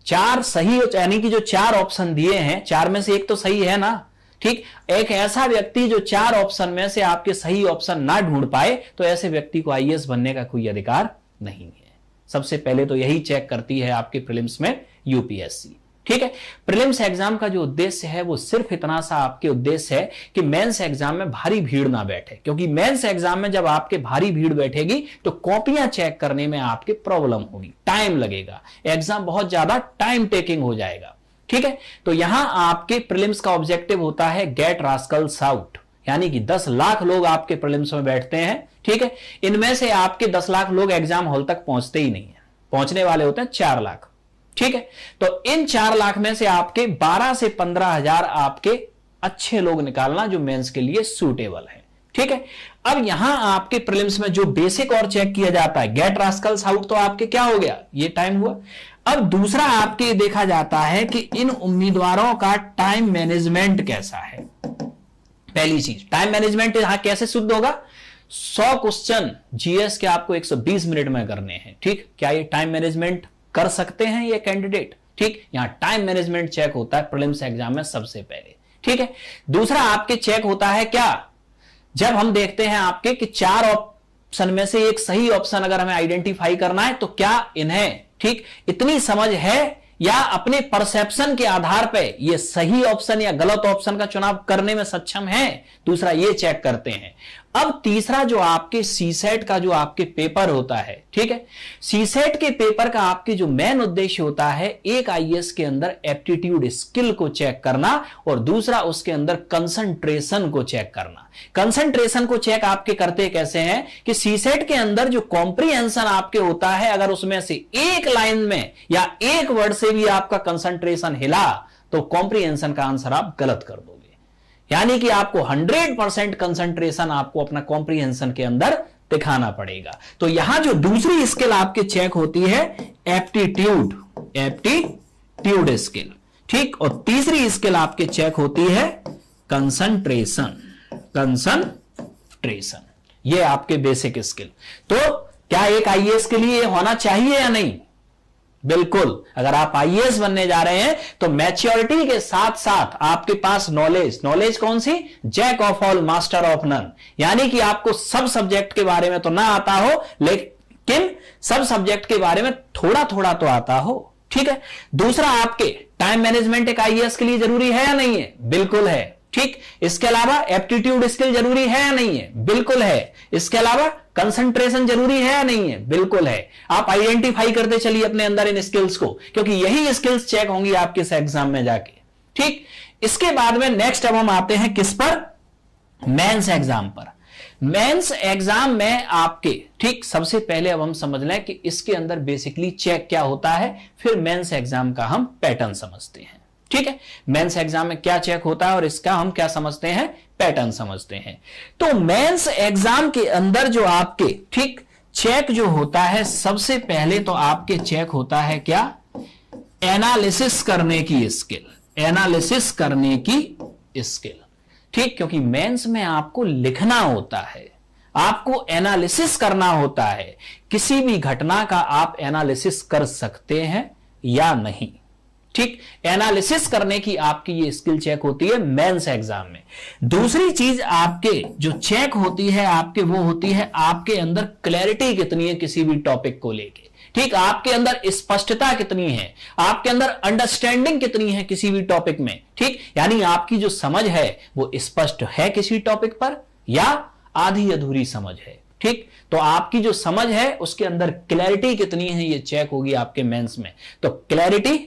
Speaker 1: 4 सही, यानी कि जो 4 ऑप्शन दिए हैं, 4 में से एक तो सही है ना। ठीक, एक ऐसा व्यक्ति जो 4 ऑप्शन में से आपके सही ऑप्शन ना ढूंढ पाए, तो ऐसे व्यक्ति को आईएएस बनने का कोई अधिकार नहीं है। सबसे पहले तो यही चेक करती है आपके प्रीलिम्स में यूपीएससी। ठीक है, प्रीलिम्स एग्जाम का जो उद्देश्य है वो सिर्फ इतना सा आपके उद्देश्य है कि मेंस एग्जाम में भारी भीड़ ना बैठे, क्योंकि मेंस एग्जाम में जब आपके भारी भीड़ बैठेगी तो कॉपियां चेक करने में आपके प्रॉब्लम होगी, टाइम लगेगा, एग्जाम बहुत ज्यादा टाइम टेकिंग हो जाएगा। ठीक है, तो यहां आपके प्रीलिम्स का ऑब्जेक्टिव होता है गेट रास्कल्स आउट, यानी कि 10 लाख लोग आपके प्रीलिम्स में बैठते हैं। ठीक है, इनमें से आपके 10 लाख लोग एग्जाम हॉल तक पहुंचते ही नहीं है, पहुंचने वाले होते हैं 4 लाख। ठीक है, तो इन 4 लाख में से आपके 12 से 15 हजार आपके अच्छे लोग निकालना जो मेंस के लिए सूटेबल है। ठीक है, अब यहां आपके प्रीलिम्स में जो बेसिक और चेक किया जाता है, गेट रास्कल्स आउट तो आपके क्या हो गया, ये टाइम हुआ। अब दूसरा आपके देखा जाता है कि इन उम्मीदवारों का टाइम मैनेजमेंट कैसा है। पहली चीज, टाइम मैनेजमेंट यहां कैसे शुद्ध होगा? 100 क्वेश्चन जीएस के आपको 120 मिनट में करने हैं। ठीक, क्या ये टाइम मैनेजमेंट कर सकते हैं ये कैंडिडेट? ठीक, यहां टाइम मैनेजमेंट चेक होता है प्रीलिम्स एग्जाम में सबसे पहले। ठीक है, दूसरा आपके चेक होता है क्या, जब हम देखते हैं आपके कि 4 ऑप्शन में से एक सही ऑप्शन अगर हमें आइडेंटिफाई करना है तो क्या इन्हें ठीक इतनी समझ है या अपने परसेप्शन के आधार पर ये सही ऑप्शन या गलत ऑप्शन का चुनाव करने में सक्षम है। दूसरा ये चेक करते हैं। अब तीसरा जो आपके सीसेट का जो आपके पेपर होता है, ठीक है, सीसेट के पेपर का आपके जो मेन उद्देश्य होता है, एक आईएएस के अंदर एप्टीट्यूड स्किल को चेक करना और दूसरा उसके अंदर कंसंट्रेशन को चेक करना। कंसंट्रेशन को चेक आपके करते कैसे हैं कि सीसेट के अंदर जो कॉम्प्रिहेंशन आपके होता है, अगर उसमें से एक लाइन में या एक वर्ड से भी आपका कंसंट्रेशन हिला तो कॉम्प्रिहेंशन का आंसर आप गलत कर दोगे। यानी कि आपको 100% कंसंट्रेशन आपको अपना कॉम्प्रिहेंशन के अंदर दिखाना पड़ेगा। तो यहां जो दूसरी स्किल आपके चेक होती है एप्टीट्यूड स्किल, ठीक, और तीसरी स्किल आपके चेक होती है कंसंट्रेशन। ये आपके बेसिक स्किल। तो क्या एक आईएएस के लिए होना चाहिए या नहीं? बिल्कुल। अगर आप आईएएस बनने जा रहे हैं तो मैच्योरिटी के साथ साथ आपके पास नॉलेज कौन सी? Jack of all master of none, यानी कि आपको सब सब्जेक्ट के बारे में तो ना आता हो, लेकिन सब सब्जेक्ट के बारे में थोड़ा थोड़ा तो आता हो। ठीक है, दूसरा आपके टाइम मैनेजमेंट एक आईएएस के लिए जरूरी है या नहीं है? बिल्कुल है। ठीक, इसके अलावा एप्टीट्यूड स्किल जरूरी है या नहीं है? बिल्कुल है। इसके अलावा कंसंट्रेशन जरूरी है या नहीं है? बिल्कुल है। आप आइडेंटिफाई करते चलिए अपने अंदर इन स्किल्स को, क्योंकि यही स्किल्स चेक होंगी आपके इस एग्जाम में जाके। ठीक, इसके बाद में नेक्स्ट अब हम आते हैं किस पर? मेंस एग्जाम पर। मेंस एग्जाम में आपके, ठीक, सबसे पहले अब हम समझ लें कि इसके अंदर बेसिकली चेक क्या होता है, फिर मेंस एग्जाम का हम पैटर्न समझते हैं। ठीक है, मेंस एग्जाम में क्या चेक होता है और इसका हम क्या समझते हैं, पैटर्न समझते हैं। तो मेंस एग्जाम के अंदर जो आपके, ठीक, चेक जो होता है, सबसे पहले तो आपके चेक होता है क्या, एनालिसिस करने की स्किल, एनालिसिस करने की स्किल, ठीक, क्योंकि मेंस में आपको लिखना होता है, आपको एनालिसिस करना होता है, किसी भी घटना का आप एनालिसिस कर सकते हैं या नहीं, ठीक, एनालिसिस करने की आपकी ये स्किल चेक होती है मेंस एग्जाम में। दूसरी चीज आपके जो चेक होती है आपके, वो होती है आपके अंदर क्लैरिटी कितनी है किसी भी टॉपिक को लेके, ठीक, आपके अंदर स्पष्टता कितनी है, आपके अंदर अंडरस्टैंडिंग कितनी है किसी भी टॉपिक में, ठीक, यानी आपकी जो समझ है वो स्पष्ट है किसी टॉपिक पर या आधी अधूरी समझ है, ठीक, तो आपकी जो समझ है उसके अंदर क्लैरिटी कितनी है ये चेक होगी आपके मेंस में। तो क्लैरिटी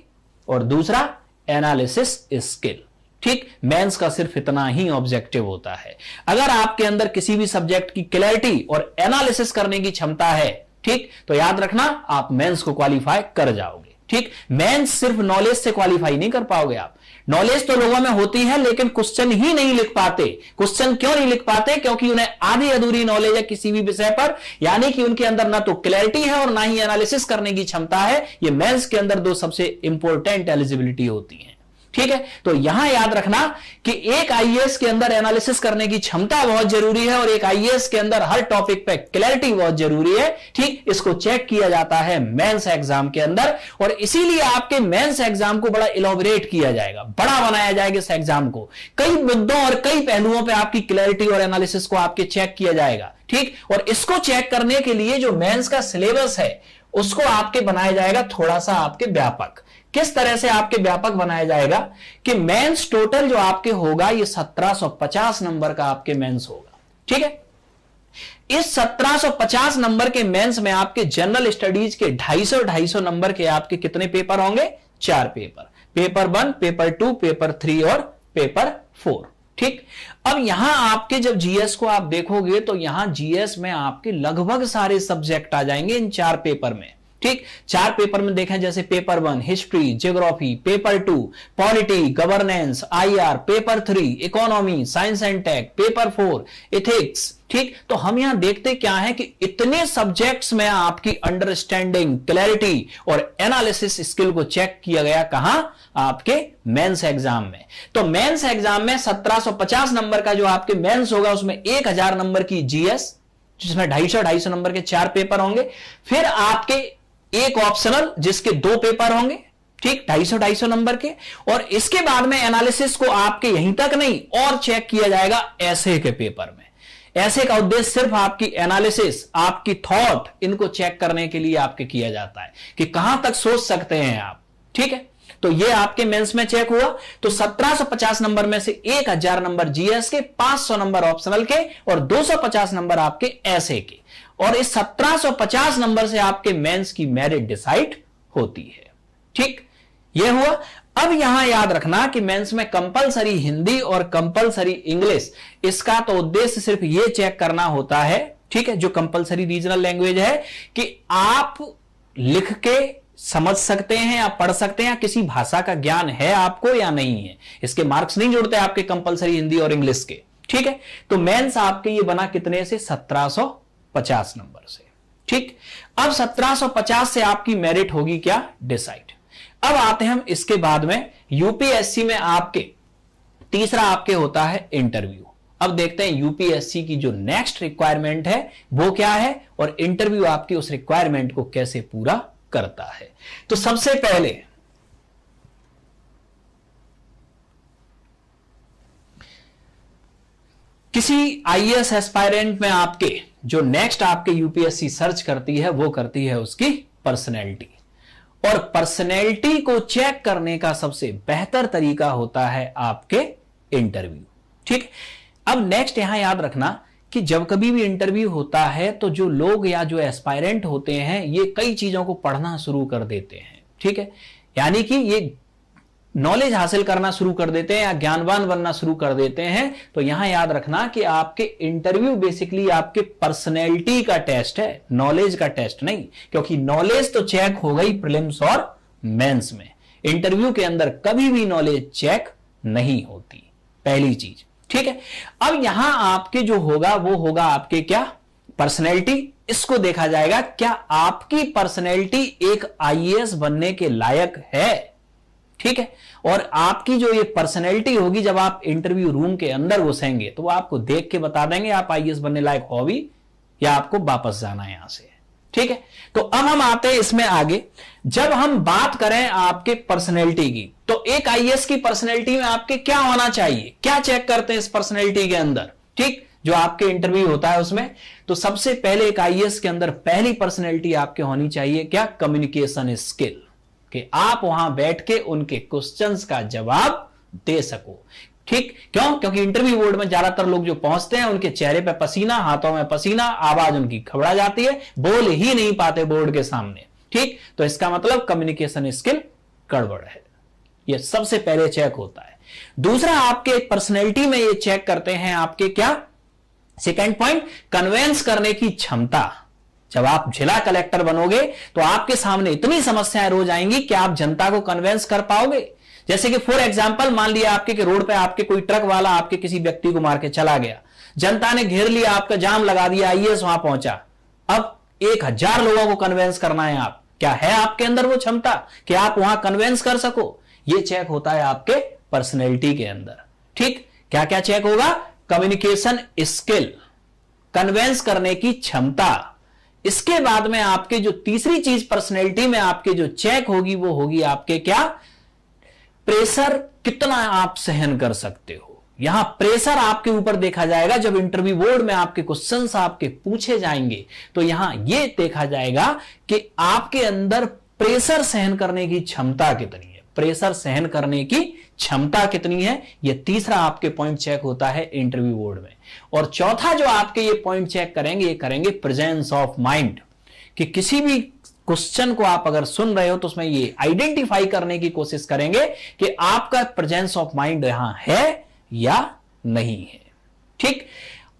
Speaker 1: और दूसरा एनालिसिस स्किल, ठीक, मेंस का सिर्फ इतना ही ऑब्जेक्टिव होता है। अगर आपके अंदर किसी भी सब्जेक्ट की क्लैरिटी और एनालिसिस करने की क्षमता है, ठीक, तो याद रखना आप मेंस को क्वालिफाई कर जाओगे, ठीक। मेंस सिर्फ नॉलेज से क्वालिफाई नहीं कर पाओगे आप, नॉलेज तो लोगों में होती है लेकिन क्वेश्चन ही नहीं लिख पाते। क्वेश्चन क्यों नहीं लिख पाते? क्योंकि उन्हें आधी अधूरी नॉलेज है किसी भी विषय पर, यानी कि उनके अंदर ना तो क्लैरिटी है और ना ही एनालिसिस करने की क्षमता है। ये मेंस के अंदर दो सबसे इंपॉर्टेंट एलिजिबिलिटी होती है, ठीक है। तो यहां याद रखना कि एक आईएएस के अंदर एनालिसिस करने की क्षमता बहुत जरूरी है और एक आईएएस के अंदर हर टॉपिक पे क्लैरिटी बहुत जरूरी है, ठीक। इसको चेक किया जाता है मेंस एग्जाम के अंदर और इसीलिए आपके मेंस एग्जाम को बड़ा इलॉबरेट किया जाएगा, बड़ा बनाया जाएगा इस एग्जाम को। कई मुद्दों और कई पहलुओं पर आपकी क्लैरिटी और एनालिसिस को आपके चेक किया जाएगा, ठीक। और इसको चेक करने के लिए जो मेंस का सिलेबस है उसको आपके बनाया जाएगा थोड़ा सा आपके व्यापक। किस तरह से आपके व्यापक बनाया जाएगा कि मेंस टोटल जो आपके होगा ये 1750 नंबर का आपके मेंस होगा, ठीक है। इस 1750 नंबर के मेंस में आपके जनरल स्टडीज के 250 नंबर के आपके कितने पेपर होंगे? 4 पेपर, पेपर 1, पेपर 2, पेपर 3 और पेपर 4, ठीक। अब यहां आपके जब जीएस को आप देखोगे तो यहां जीएस में आपके लगभग सारे सब्जेक्ट आ जाएंगे इन 4 पेपर में, ठीक। 4 पेपर में देखें जैसे paper 1 history geography, paper 2 polity governance IR, paper 3 economy science and tech, paper 4 ethics, ठीक। तो हम यहां देखते क्या है कि इतने सब्जेक्ट्स में आपकी अंडरस्टैंडिंग क्लैरिटी और एनालिसिस स्किल को चेक किया गया कहां? आपके मेंस एग्जाम में। तो मेंस एग्जाम में 1750 नंबर का जो आपके मेंस होगा उसमें 1000 नंबर की जीएस जिसमें 250 नंबर के 4 पेपर होंगे, फिर आपके एक ऑप्शनल जिसके 2 पेपर होंगे, ठीक, 250 नंबर के, और इसके बाद में एनालिसिस को आपके यहीं तक नहीं और चेक किया जाएगा ऐसे के पेपर में। ऐसे का उद्देश्य सिर्फ आपकी एनालिसिस, आपकी थॉट, इनको चेक करने के लिए आपके किया जाता है कि कहां तक सोच सकते हैं आप, ठीक है। तो ये आपके मेंस में चेक हुआ। तो 1750 नंबर में से 1000 नंबर जीएस के, 500 नंबर ऑप्शनल के और 250 नंबर आपके ऐसे के, और इस 1750 नंबर से आपके मेंस की मेरिट डिसाइड होती है, ठीक। यह हुआ। अब यहां याद रखना कि मेंस में कंपलसरी हिंदी और कंपलसरी इंग्लिश, इसका तो उद्देश्य सिर्फ यह चेक करना होता है, ठीक है, जो कंपलसरी रीजनल लैंग्वेज है कि आप लिख के समझ सकते हैं या पढ़ सकते हैं या किसी भाषा का ज्ञान है आपको या नहीं है। इसके मार्क्स नहीं जुड़ते आपके कंपलसरी हिंदी और इंग्लिश के, ठीक है। तो मेंस आपके ये बना कितने से? 1750 नंबर से, ठीक। अब 1750 से आपकी मेरिट होगी क्या? डिसाइड। अब आते हैं हम इसके बाद में यूपीएससी में आपके तीसरा आपके होता है इंटरव्यू। अब देखते हैं यूपीएससी की जो नेक्स्ट रिक्वायरमेंट है वो क्या है और इंटरव्यू आपकी उस रिक्वायरमेंट को कैसे पूरा करता है। तो सबसे पहले किसी आईएएस एस्पायरेंट में आपके जो नेक्स्ट आपके यूपीएससी सर्च करती है वो करती है उसकी पर्सनैलिटी, और पर्सनैलिटी को चेक करने का सबसे बेहतर तरीका होता है आपके इंटरव्यू, ठीक। अब नेक्स्ट यहां याद रखना कि जब कभी भी इंटरव्यू होता है तो जो लोग या जो एस्पायरेंट होते हैं ये कई चीजों को पढ़ना शुरू कर देते हैं, ठीक है, यानी कि ये नॉलेज हासिल करना शुरू कर देते हैं या ज्ञानवान बनना शुरू कर देते हैं। तो यहां याद रखना कि आपके इंटरव्यू बेसिकली आपके पर्सनैलिटी का टेस्ट है, नॉलेज का टेस्ट नहीं, क्योंकि नॉलेज तो चेक हो गई प्रीलिम्स और मेंस में, इंटरव्यू के अंदर कभी भी नॉलेज चेक नहीं होती, पहली चीज, ठीक है। अब यहां आपके जो होगा वो होगा आपके क्या? पर्सनैलिटी इसको देखा जाएगा, क्या आपकी पर्सनैलिटी एक आईएएस बनने के लायक है। ठीक है, और आपकी जो ये पर्सनैलिटी होगी जब आप इंटरव्यू रूम के अंदर घुसेंगे तो वो आपको देख के बता देंगे आप आईएएस बनने लायक हो भी या आपको वापस जाना है यहां से। ठीक है, तो अब हम आते हैं इसमें आगे। जब हम बात करें आपके पर्सनैलिटी की, तो एक आईएएस की पर्सनैलिटी में आपके क्या होना चाहिए, क्या चेक करते हैं इस पर्सनैलिटी के अंदर, ठीक, जो आपके इंटरव्यू होता है उसमें। तो सबसे पहले एक आईएएस के अंदर पहली पर्सनैलिटी आपके होनी चाहिए क्या, कम्युनिकेशन स्किल, कि आप वहां बैठ के उनके क्वेश्चंस का जवाब दे सको। ठीक, क्यों, क्योंकि इंटरव्यू बोर्ड में ज्यादातर लोग जो पहुंचते हैं उनके चेहरे पे पसीना, हाथों में पसीना, आवाज उनकी घबरा जाती है, बोल ही नहीं पाते बोर्ड के सामने। ठीक, तो इसका मतलब कम्युनिकेशन स्किल गड़बड़ है, यह सबसे पहले चेक होता है। दूसरा आपके पर्सनैलिटी में ये चेक करते हैं आपके क्या, सेकेंड पॉइंट, कन्वेंस करने की क्षमता। जब आप जिला कलेक्टर बनोगे तो आपके सामने इतनी समस्याएं रोज आएंगी कि आप जनता को कन्वेंस कर पाओगे। जैसे कि फॉर एग्जांपल मान लिया आपके कि रोड पे आपके कोई ट्रक वाला आपके किसी व्यक्ति को मार के चला गया, जनता ने घेर लिया, आपका जाम लगा दिया, आईएएस वहां पहुंचा, अब 1000 लोगों को कन्वेंस करना है, आप क्या है आपके अंदर वो क्षमता कि आप वहां कन्वेंस कर सको। ये चेक होता है आपके पर्सनैलिटी के अंदर। ठीक, क्या क्या चेक होगा, कम्युनिकेशन स्किल, कन्वेंस करने की क्षमता। इसके बाद में आपके जो तीसरी चीज पर्सनैलिटी में आपके जो चेक होगी वो होगी आपके क्या, प्रेशर कितना आप सहन कर सकते हो। यहां प्रेशर आपके ऊपर देखा जाएगा। जब इंटरव्यू बोर्ड में आपके क्वेश्चंस आपके पूछे जाएंगे तो यहां यह देखा जाएगा कि आपके अंदर प्रेशर सहन करने की क्षमता कितनी है, प्रेशर सहन करने की क्षमता कितनी है। यह तीसरा आपके पॉइंट चेक होता है इंटरव्यू बोर्ड में। और चौथा जो आपके ये पॉइंट चेक करेंगे, ये करेंगे प्रेजेंस ऑफ माइंड, कि किसी भी क्वेश्चन को आप अगर सुन रहे हो तो उसमें ये आइडेंटिफाई करने की कोशिश करेंगे कि आपका प्रेजेंस ऑफ माइंड यहां है या नहीं है। ठीक,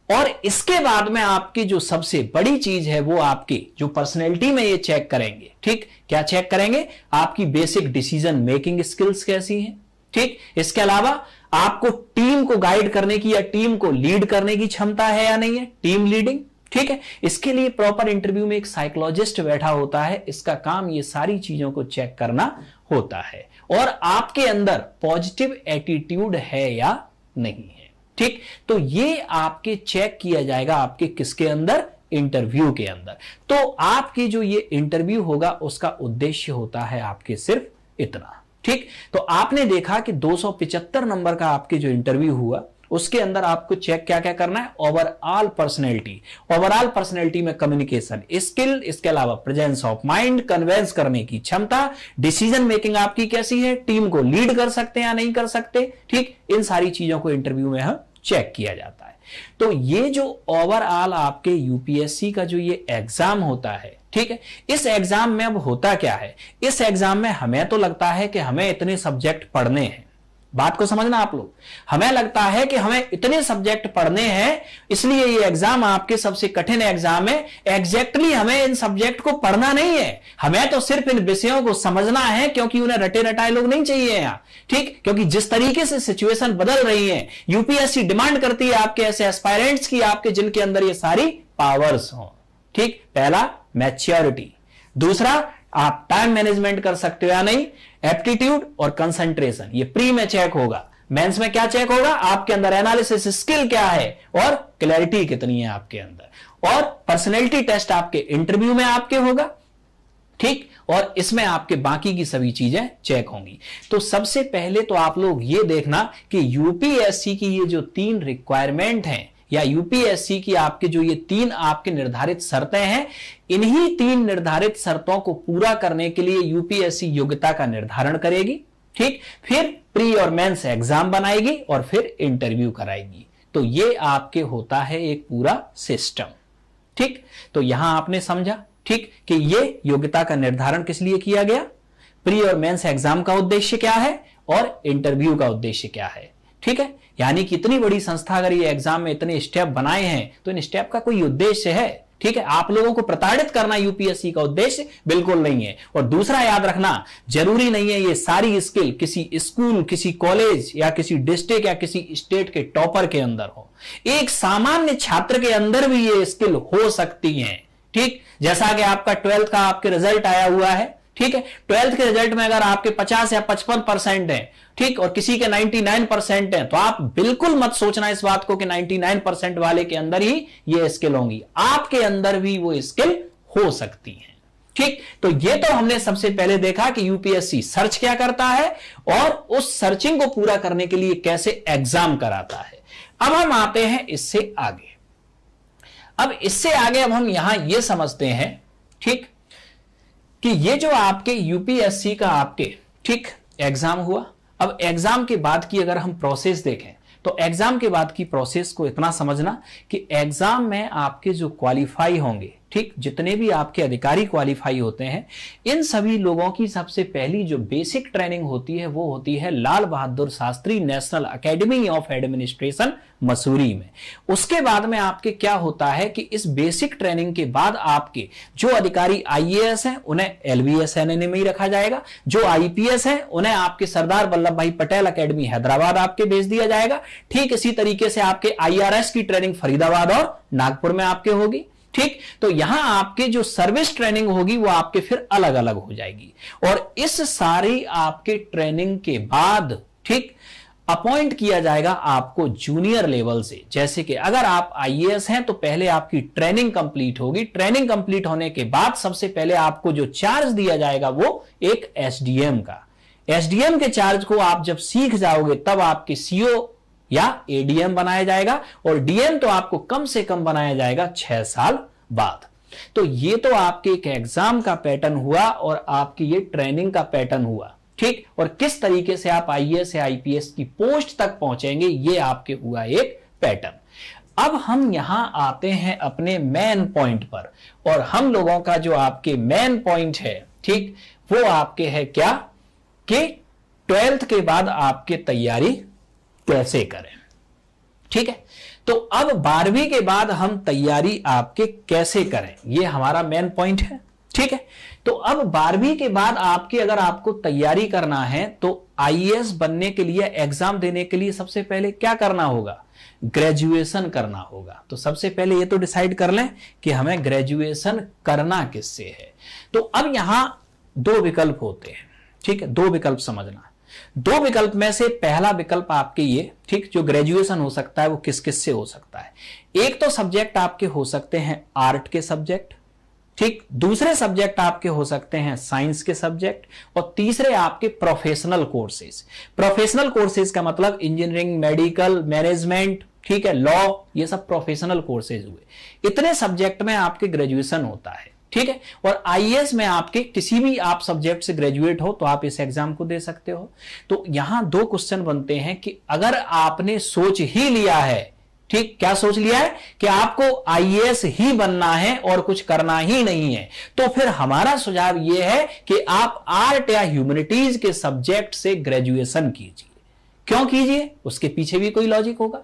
Speaker 1: और इसके बाद में आपकी जो सबसे बड़ी चीज है वो आपकी जो पर्सनैलिटी में ये चेक करेंगे। ठीक, क्या चेक करेंगे, आपकी बेसिक डिसीजन मेकिंग स्किल्स कैसी हैं। ठीक, इसके अलावा आपको टीम को गाइड करने की या टीम को लीड करने की क्षमता है या नहीं है, टीम लीडिंग। ठीक है, इसके लिए प्रॉपर इंटरव्यू में एक साइकोलॉजिस्ट बैठा होता है, इसका काम ये सारी चीजों को चेक करना होता है। और आपके अंदर पॉजिटिव एटीट्यूड है या नहीं है। ठीक, तो ये आपके चेक किया जाएगा आपके किसके अंदर, इंटरव्यू के अंदर। तो आपकी जो ये इंटरव्यू होगा उसका उद्देश्य होता है आपके सिर्फ इतना। ठीक, तो आपने देखा कि 275 नंबर का आपके जो इंटरव्यू हुआ उसके अंदर आपको चेक क्या क्या करना है, ओवरऑल पर्सनैलिटी। ओवरऑल पर्सनैलिटी में कम्युनिकेशन स्किल, इसके अलावा प्रेजेंस ऑफ माइंड, कन्वेंस करने की क्षमता, डिसीजन मेकिंग आपकी कैसी है, टीम को लीड कर सकते हैं या नहीं कर सकते। ठीक, इन सारी चीजों को इंटरव्यू में हम चेक किया जाता है। तो ये जो ओवरऑल आपके यूपीएससी का जो ये एग्जाम होता है, ठीक है, इस एग्जाम में अब होता क्या है, इस एग्जाम में हमें तो लगता है कि हमें इतने सब्जेक्ट पढ़ने हैं। बात को समझना आप लोग, हमें लगता है कि हमें इतने सब्जेक्ट पढ़ने हैं इसलिए ये एग्जाम आपके सबसे कठिन एग्जाम है। एग्जैक्टली हमें इन सब्जेक्ट को पढ़ना नहीं है, हमें तो सिर्फ इन विषयों को समझना है, क्योंकि उन्हें रटे रटाए लोग नहीं चाहिए यहां। ठीक, क्योंकि जिस तरीके से सिचुएशन बदल रही है, यूपीएससी डिमांड करती है आपके ऐसे एस्पायरेंट्स की आपके जिनके अंदर ये सारी पावर्स हो। ठीक, पहला मैच्योरिटी, दूसरा आप टाइम मैनेजमेंट कर सकते हो या नहीं, एप्टीट्यूड और कंसंट्रेशन, ये प्री में चेक होगा। मेंस में क्या चेक होगा, आपके अंदर एनालिसिस स्किल क्या है और क्लैरिटी कितनी है आपके अंदर। और पर्सनैलिटी टेस्ट आपके इंटरव्यू में आपके होगा। ठीक, और इसमें आपके बाकी की सभी चीजें चेक होंगी। तो सबसे पहले तो आप लोग ये देखना कि यूपीएससी की ये जो 3 रिक्वायरमेंट हैं या यूपीएससी की आपके जो ये 3 आपके निर्धारित शर्तें हैं, इन्हीं 3 निर्धारित शर्तों को पूरा करने के लिए यूपीएससी योग्यता का निर्धारण करेगी। ठीक, फिर प्री और मेंस एग्जाम बनाएगी और फिर इंटरव्यू कराएगी। तो ये आपके होता है एक पूरा सिस्टम। ठीक, तो यहां आपने समझा, ठीक, कि ये योग्यता का निर्धारण किस लिए किया गया, प्री और मेंस एग्जाम का उद्देश्य क्या है और इंटरव्यू का उद्देश्य क्या है। ठीक है, यानी कि इतनी बड़ी संस्था अगर ये एग्जाम में इतने स्टेप बनाए हैं तो इन स्टेप का कोई उद्देश्य है। ठीक है, आप लोगों को प्रताड़ित करना यूपीएससी का उद्देश्य बिल्कुल नहीं है। और दूसरा याद रखना, जरूरी नहीं है ये सारी स्किल किसी स्कूल, किसी कॉलेज या किसी डिस्ट्रिक्ट या किसी स्टेट के टॉपर के अंदर हो। एक सामान्य छात्र के अंदर भी ये स्किल हो सकती है। ठीक, जैसा कि आपका 12th का आपके रिजल्ट आया हुआ है, ठीक है, 12th के रिजल्ट में अगर आपके 50 या 55% है, ठीक, और किसी के 99% है, तो आप बिल्कुल मत सोचना इस बात को कि 99% वाले के अंदर ही ये स्किल होंगी, आपके अंदर भी वो स्किल हो सकती है। ठीक, तो ये तो हमने सबसे पहले देखा कि यूपीएससी सर्च क्या करता है और उस सर्चिंग को पूरा करने के लिए कैसे एग्जाम कराता है। अब हम आते हैं इससे आगे। अब इससे आगे अब हम यहां यह समझते हैं, ठीक, कि ये जो आपके यूपीएससी का आपके, ठीक, एग्जाम हुआ। अब एग्जाम के बाद की अगर हम प्रोसेस देखें तो एग्जाम के बाद की प्रोसेस को इतना समझना कि एग्जाम में आपके जो क्वालिफाई होंगे, ठीक, जितने भी आपके अधिकारी क्वालिफाई होते हैं, इन सभी लोगों की सबसे पहली जो बेसिक ट्रेनिंग होती है वो होती है Lal Bahadur Shastri national academy of administration Mussoorie में। उसके बाद में आपके क्या होता है कि इस बेसिक ट्रेनिंग के बाद आपके जो अधिकारी आईएएस हैं उन्हें एलबीएसएनए में ही रखा जाएगा, जो आईपीएस हैं उन्हें आपके सरदार वल्लभ भाई पटेल अकेडमी हैदराबाद आपके भेज दिया जाएगा। ठीक इसी तरीके से आपके आईआरएस की ट्रेनिंग फरीदाबाद और नागपुर में आपके होगी। ठीक, तो यहां आपके जो सर्विस ट्रेनिंग होगी वो आपके फिर अलग अलग हो जाएगी। और इस सारी आपके ट्रेनिंग के बाद, ठीक, अपॉइंट किया जाएगा आपको जूनियर लेवल से। जैसे कि अगर आप आईएएस हैं तो पहले आपकी ट्रेनिंग कंप्लीट होगी, ट्रेनिंग कंप्लीट होने के बाद सबसे पहले आपको जो चार्ज दिया जाएगा वो एक एसडीएम का। एसडीएम के चार्ज को आप जब सीख जाओगे तब आपके सीओ या एडीएम बनाया जाएगा, और डीएम तो आपको कम से कम बनाया जाएगा 6 साल बाद। तो ये तो आपके एक एग्जाम का पैटर्न हुआ और आपकी ये ट्रेनिंग का पैटर्न हुआ। ठीक, और किस तरीके से आप आईएएस या आईपीएस की पोस्ट तक पहुंचेंगे ये आपके हुआ एक पैटर्न। अब हम यहां आते हैं अपने मेन पॉइंट पर, और हम लोगों का जो आपके मेन पॉइंट है, ठीक, वो आपके है क्या कि 12th के बाद आपके तैयारी कैसे करें। ठीक है, तो अब 12वीं के बाद हम तैयारी आपके कैसे करें, ये हमारा मेन पॉइंट है। ठीक है, तो अब 12वीं के बाद आपके अगर आपको तैयारी करना है तो आईएएस बनने के लिए, एग्जाम देने के लिए सबसे पहले क्या करना होगा, ग्रेजुएशन करना होगा। तो सबसे पहले ये तो डिसाइड कर लें कि हमें ग्रेजुएशन करना किससे है। तो अब यहां 2 विकल्प होते हैं। ठीक है, 2 विकल्प समझना। 2 विकल्प में से पहला विकल्प आपके ये, ठीक, जो ग्रेजुएशन हो सकता है वो किस किस से हो सकता है। एक तो सब्जेक्ट आपके हो सकते हैं आर्ट के सब्जेक्ट, ठीक, दूसरे सब्जेक्ट आपके हो सकते हैं साइंस के सब्जेक्ट, और तीसरे आपके प्रोफेशनल कोर्सेज। प्रोफेशनल कोर्सेज का मतलब इंजीनियरिंग, मेडिकल, मैनेजमेंट, ठीक है, लॉ, ये सब प्रोफेशनल कोर्सेज हुए। इतने सब्जेक्ट में आपके ग्रेजुएशन होता है। ठीक है, और आईएएस में आपके किसी भी आप सब्जेक्ट से ग्रेजुएट हो तो आप इस एग्जाम को दे सकते हो। तो यहां 2 क्वेश्चन बनते हैं कि अगर आपने सोच ही लिया है, ठीक, क्या सोच लिया है कि आपको आईएएस ही बनना है और कुछ करना ही नहीं है, तो फिर हमारा सुझाव यह है कि आप आर्ट या ह्यूमैनिटीज के सब्जेक्ट से ग्रेजुएशन कीजिए। क्यों कीजिए, उसके पीछे भी कोई लॉजिक होगा।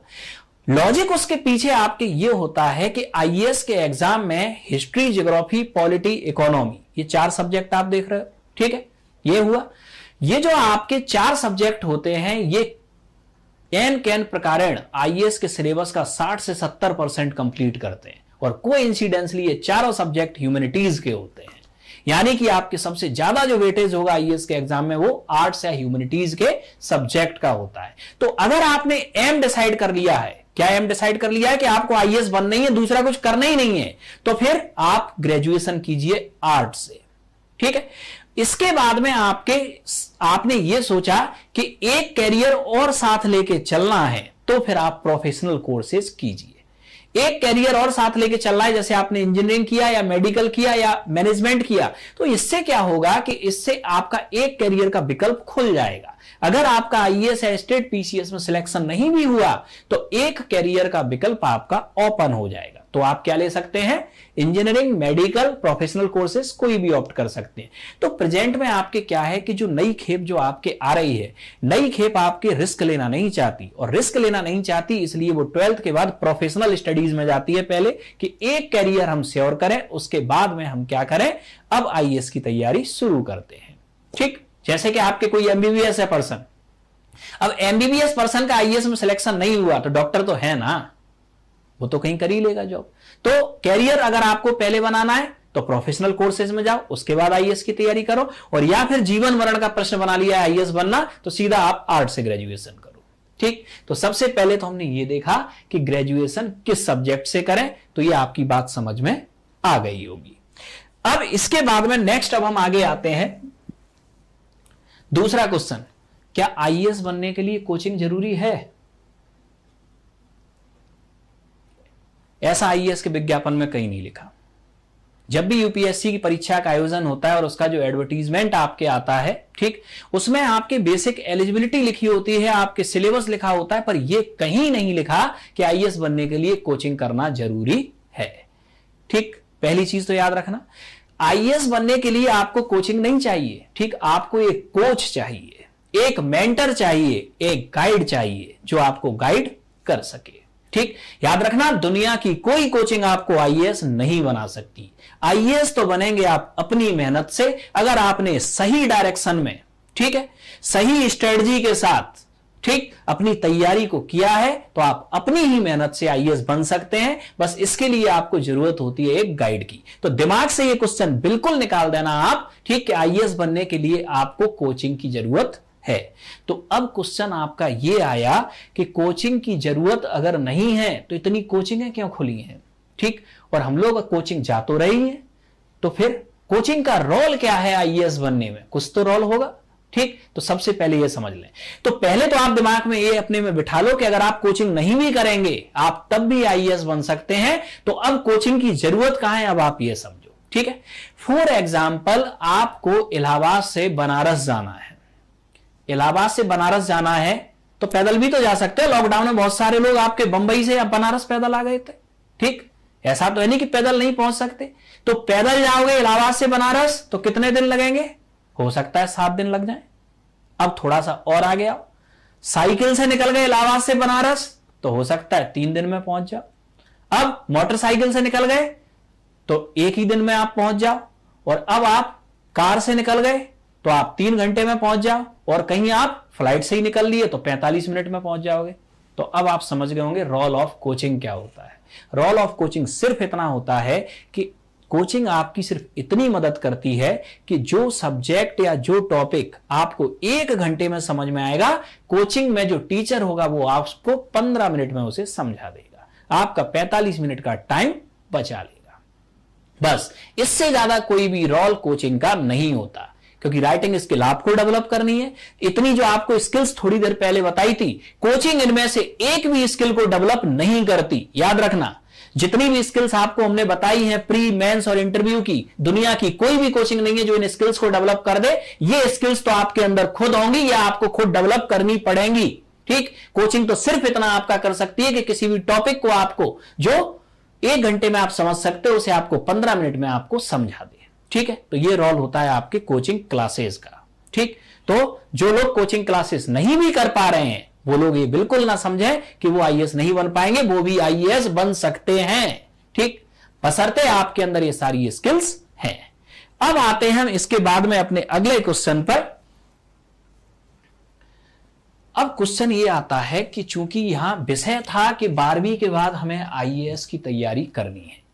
Speaker 1: लॉजिक उसके पीछे आपके ये होता है कि आईएएस के एग्जाम में हिस्ट्री, ज्योग्राफी, पॉलिटी, इकोनॉमी, ये 4 सब्जेक्ट आप देख रहे हो। ठीक है, ये हुआ। ये जो आपके 4 सब्जेक्ट होते हैं ये कैन प्रकारेण आईएएस के सिलेबस का 60 से 70% कंप्लीट करते हैं, और कोइंसिडेंटली ये चारों सब्जेक्ट ह्यूमैनिटीज के होते हैं। यानी कि आपके सबसे ज्यादा जो वेटेज होगा आईएएस के एग्जाम में वो आर्ट्स या ह्यूमैनिटीज के सब्जेक्ट का होता है। तो अगर आपने एम डिसाइड कर लिया है, क्या एम डिसाइड कर लिया है कि आपको आईएएस बनना ही है, दूसरा कुछ करना ही नहीं है, तो फिर आप ग्रेजुएशन कीजिए आर्ट से। ठीक है, इसके बाद में आपने ये सोचा कि एक कैरियर और साथ लेके चलना है, तो फिर आप प्रोफेशनल कोर्सेज कीजिए। एक कैरियर और साथ लेके चलना है, जैसे आपने इंजीनियरिंग किया या मेडिकल किया या मैनेजमेंट किया, तो इससे क्या होगा कि इससे आपका एक कैरियर का विकल्प खुल जाएगा। अगर आपका आईएएस या स्टेट पीसीएस में सिलेक्शन नहीं भी हुआ तो एक कैरियर का विकल्प आपका ओपन हो जाएगा। तो आप क्या ले सकते हैं, इंजीनियरिंग, मेडिकल, प्रोफेशनल कोर्सेज कोई भी ऑप्ट कर सकते हैं। तो प्रेजेंट में आपके क्या है कि जो नई खेप जो आपके आ रही है, नई खेप आपके रिस्क लेना नहीं चाहती, और रिस्क लेना नहीं चाहती इसलिए वो 12th के बाद प्रोफेशनल स्टडीज में जाती है पहले कि एक कैरियर हम श्योर करें, उसके बाद में हम क्या करें, अब आईएएस की तैयारी शुरू करते हैं। ठीक, जैसे कि आपके कोई एमबीबीएस है पर्सन, अब एमबीबीएस पर्सन का आईएएस में सिलेक्शन नहीं हुआ तो डॉक्टर तो है ना, वो तो कहीं कर ही लेगा जॉब। तो कैरियर अगर आपको पहले बनाना है तो प्रोफेशनल कोर्सेज में जाओ, उसके बाद आईएएस की तैयारी करो, और या फिर जीवन मरण का प्रश्न बना लिया है आईएएस बनना, तो सीधा आप आर्ट से ग्रेजुएशन करो। ठीक, तो सबसे पहले तो हमने ये देखा कि ग्रेजुएशन किस सब्जेक्ट से करें, तो ये आपकी बात समझ में आ गई होगी। अब इसके बाद में नेक्स्ट अब हम आगे आते हैं दूसरा क्वेश्चन, क्या आईएएस बनने के लिए कोचिंग जरूरी है? ऐसा आईएएस के विज्ञापन में कहीं नहीं लिखा। जब भी यूपीएससी की परीक्षा का आयोजन होता है और उसका जो एडवर्टीजमेंट आपके आता है, ठीक, उसमें आपके बेसिक एलिजिबिलिटी लिखी होती है, आपके सिलेबस लिखा होता है, पर यह कहीं नहीं लिखा कि आईएएस बनने के लिए कोचिंग करना जरूरी है। ठीक, पहली चीज तो याद रखना, आईएएस बनने के लिए आपको कोचिंग नहीं चाहिए। ठीक, आपको एक कोच चाहिए, एक मेंटर चाहिए, एक गाइड चाहिए जो आपको गाइड कर सके। ठीक, याद रखना, दुनिया की कोई कोचिंग आपको आईएएस नहीं बना सकती। आईएएस तो बनेंगे आप अपनी मेहनत से, अगर आपने सही डायरेक्शन में, ठीक है, सही स्ट्रेटजी के साथ, ठीक, अपनी तैयारी को किया है, तो आप अपनी ही मेहनत से आईएएस बन सकते हैं। बस इसके लिए आपको जरूरत होती है एक गाइड की। तो दिमाग से ये क्वेश्चन बिल्कुल निकाल देना आप, ठीक, कि आईएएस बनने के लिए आपको कोचिंग की जरूरत है। तो अब क्वेश्चन आपका ये आया कि कोचिंग की जरूरत अगर नहीं है तो इतनी कोचिंगें क्यों खुली हैं? ठीक, और हम लोग कोचिंग जा तो रही हैं, तो फिर कोचिंग का रोल क्या है आईएएस बनने में? कुछ तो रोल होगा। ठीक, तो सबसे पहले ये समझ लें। तो पहले तो आप दिमाग में ये अपने में बिठा लो कि अगर आप कोचिंग नहीं भी करेंगे आप तब भी आईएएस बन सकते हैं। तो अब कोचिंग की जरूरत कहां है, अब आप ये समझो। ठीक है, फॉर एग्जाम्पल आपको इलाहाबाद से बनारस जाना है। इलाहाबाद से बनारस जाना है तो पैदल भी तो जा सकते हैं। लॉकडाउन में बहुत सारे लोग आपके बंबई से या बनारस पैदल आ गए थे। ठीक, ऐसा तो है नहीं कि पैदल नहीं पहुंच सकते। तो पैदल जाओगे इलाहाबाद से बनारस तो कितने दिन लगेंगे? हो सकता है 7 दिन लग जाए। अब थोड़ा सा और आगे आओ, साइकिल से निकल गए इलाहाबाद से बनारस तो हो सकता है 3 दिन में पहुंच जाओ। अब मोटरसाइकिल से निकल गए तो 1 ही दिन में आप पहुंच जाओ, और अब आप कार से निकल गए तो आप 3 घंटे में पहुंच जाओ, और कहीं आप फ्लाइट से ही निकल लिए तो 45 मिनट में पहुंच जाओगे। तो अब आप समझ गए होंगे रोल ऑफ कोचिंग क्या होता है। रोल ऑफ कोचिंग सिर्फ इतना होता है कि कोचिंग आपकी सिर्फ इतनी मदद करती है कि जो सब्जेक्ट या जो टॉपिक आपको 1 घंटे में समझ में आएगा, कोचिंग में जो टीचर होगा वो आपको 15 मिनट में उसे समझा देगा। आपका 45 मिनट का टाइम बचा लेगा। बस इससे ज्यादा कोई भी रोल कोचिंग का नहीं होता, क्योंकि राइटिंग स्किल आपको डेवलप करनी है। इतनी जो आपको स्किल्स थोड़ी देर पहले बताई थी, कोचिंग इनमें से एक भी स्किल को डेवलप नहीं करती। याद रखना, जितनी भी स्किल्स आपको हमने बताई हैं प्री, मेंस और इंटरव्यू की, दुनिया की कोई भी कोचिंग नहीं है जो इन स्किल्स को डेवलप कर दे। ये स्किल्स तो आपके अंदर खुद होंगी या आपको खुद डेवलप करनी पड़ेंगी। ठीक, कोचिंग तो सिर्फ इतना आपका कर सकती है कि किसी भी टॉपिक को आपको जो 1 घंटे में आप समझ सकते हो उसे आपको 15 मिनट में आपको समझा दे। ठीक है, तो ये रोल होता है आपके कोचिंग क्लासेस का। ठीक, तो जो लोग कोचिंग क्लासेस नहीं भी कर पा रहे हैं वो लोग ये बिल्कुल ना समझें कि वो आईएएस नहीं बन पाएंगे, वो भी आईएएस बन सकते हैं। ठीक, बशर्ते आपके अंदर ये सारी स्किल्स हैं। अब आते हैं हम इसके बाद में अपने अगले क्वेश्चन पर। अब क्वेश्चन ये आता है कि चूंकि यहां विषय था कि 12वीं के बाद हमें आईएएस की तैयारी करनी है।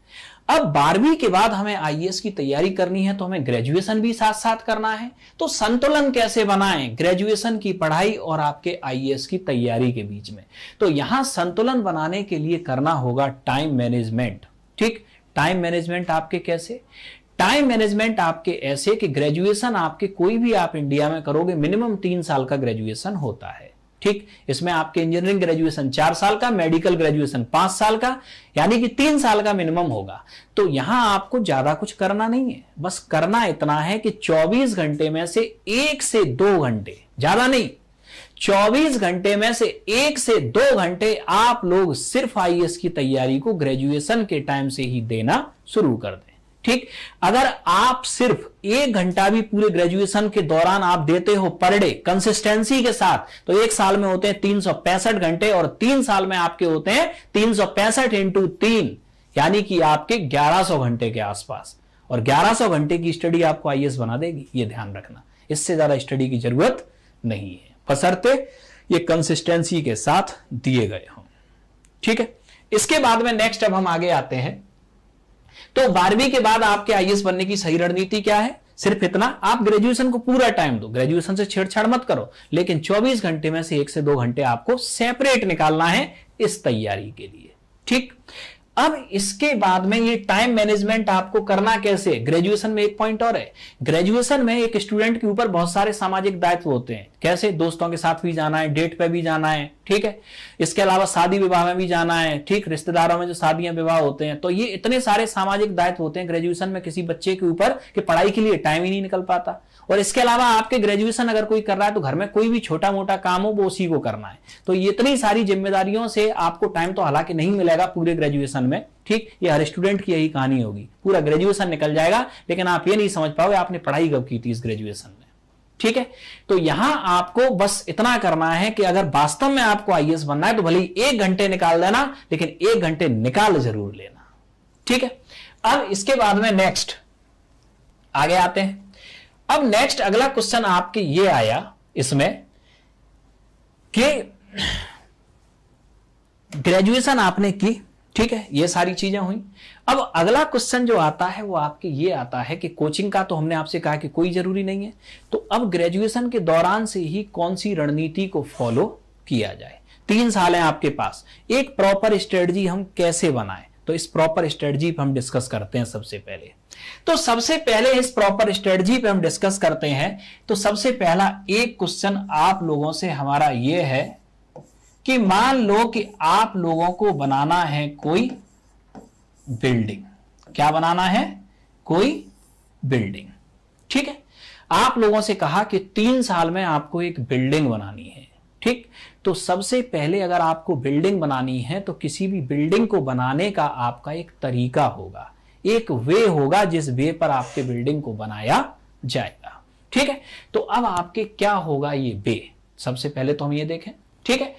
Speaker 1: अब 12वीं के बाद हमें आईएएस की तैयारी करनी है तो हमें ग्रेजुएशन भी साथ साथ करना है। तो संतुलन कैसे बनाएं ग्रेजुएशन की पढ़ाई और आपके आईएएस की तैयारी के बीच में? तो यहां संतुलन बनाने के लिए करना होगा टाइम मैनेजमेंट। ठीक, टाइम मैनेजमेंट आपके कैसे? टाइम मैनेजमेंट आपके ऐसे कि ग्रेजुएशन आपके कोई भी आप इंडिया में करोगे मिनिमम 3 साल का ग्रेजुएशन होता है। ठीक, इसमें आपके इंजीनियरिंग ग्रेजुएशन 4 साल का, मेडिकल ग्रेजुएशन 5 साल का, यानी कि 3 साल का मिनिमम होगा। तो यहां आपको ज्यादा कुछ करना नहीं है, बस करना इतना है कि 24 घंटे में से 1 से 2 घंटे, ज्यादा नहीं, 24 घंटे में से 1 से 2 घंटे आप लोग सिर्फ आईएएस की तैयारी को ग्रेजुएशन के टाइम से ही देना शुरू कर दें। ठीक, अगर आप सिर्फ 1 घंटा भी पूरे ग्रेजुएशन के दौरान आप देते हो पर डे कंसिस्टेंसी के साथ, तो 1 साल में होते हैं 365 घंटे, और 3 साल में आपके होते हैं 365 इंटू 3, यानी कि आपके 1100 घंटे के आसपास। और 1100 घंटे की स्टडी आपको आईएएस बना देगी, ये ध्यान रखना। इससे ज्यादा स्टडी की जरूरत नहीं है, बशर्ते ये कंसिस्टेंसी के साथ दिए गए हों। ठीक है, इसके बाद में नेक्स्ट अब हम आगे आते हैं। तो 12वीं के बाद आपके आईएएस बनने की सही रणनीति क्या है? सिर्फ इतना, आप ग्रेजुएशन को पूरा टाइम दो, ग्रेजुएशन से छेड़छाड़ मत करो, लेकिन 24 घंटे में से 1 से 2 घंटे आपको सेपरेट निकालना है इस तैयारी के लिए। ठीक, अब इसके बाद में ये टाइम मैनेजमेंट आपको करना कैसे? ग्रेजुएशन में एक पॉइंट और है, ग्रेजुएशन में एक स्टूडेंट के ऊपर बहुत सारे सामाजिक दायित्व होते हैं। कैसे? दोस्तों के साथ भी जाना है, डेट पे भी जाना है, ठीक है, इसके अलावा शादी विवाह में भी जाना है, ठीक, रिश्तेदारों में जो शादियां विवाह होते हैं, तो ये इतने सारे सामाजिक दायित्व होते हैं ग्रेजुएशन में किसी बच्चे के ऊपर कि पढ़ाई के लिए टाइम ही नहीं निकल पाता। और इसके अलावा आपके ग्रेजुएशन अगर कोई कर रहा है तो घर में कोई भी छोटा मोटा काम हो वो उसी को करना है। तो ये इतनी सारी जिम्मेदारियों से आपको टाइम तो हालांकि नहीं मिलेगा पूरे ग्रेजुएशन में, ठीक, ये हर स्टूडेंट की यही कहानी होगी, पूरा ग्रेजुएशन निकल जाएगा लेकिन आप ये नहीं समझ पाओगे आपने पढ़ाई कब की थी इस ग्रेजुएशन में। ठीक है, तो यहां आपको बस इतना करना है कि अगर वास्तव में आपको आईएएस बनना है तो भले ही 1 घंटे निकाल देना, लेकिन 1 घंटे निकाल जरूर लेना। ठीक है, अब इसके बाद में नेक्स्ट आगे आते हैं। अब नेक्स्ट अगला क्वेश्चन आपके ये आया इसमें कि ग्रेजुएशन आपने की, ठीक है, ये सारी चीजें हुई। अब अगला क्वेश्चन जो आता है वो आपके ये आता है कि कोचिंग का तो हमने आपसे कहा कि कोई जरूरी नहीं है, तो अब ग्रेजुएशन के दौरान से ही कौन सी रणनीति को फॉलो किया जाए। 3 साल है आपके पास, एक प्रॉपर स्ट्रेटजी हम कैसे बनाएं, तो इस प्रॉपर स्ट्रेटजी पे हम डिस्कस करते हैं। सबसे पहले तो सबसे पहले इस प्रॉपर स्ट्रेटजी पे हम डिस्कस करते हैं। तो सबसे पहला एक क्वेश्चन आप लोगों से हमारा ये है कि मान लो कि आप लोगों को बनाना है कोई बिल्डिंग। क्या बनाना है? कोई बिल्डिंग। ठीक है, आप लोगों से कहा कि 3 साल में आपको एक बिल्डिंग बनानी है। ठीक, तो सबसे पहले अगर आपको बिल्डिंग बनानी है तो किसी भी बिल्डिंग को बनाने का आपका एक तरीका होगा, एक वे होगा जिस वे पर आपके बिल्डिंग को बनाया जाएगा। ठीक है, तो अब आपके क्या होगा ये वे, सबसे पहले तो हम ये देखें। ठीक है,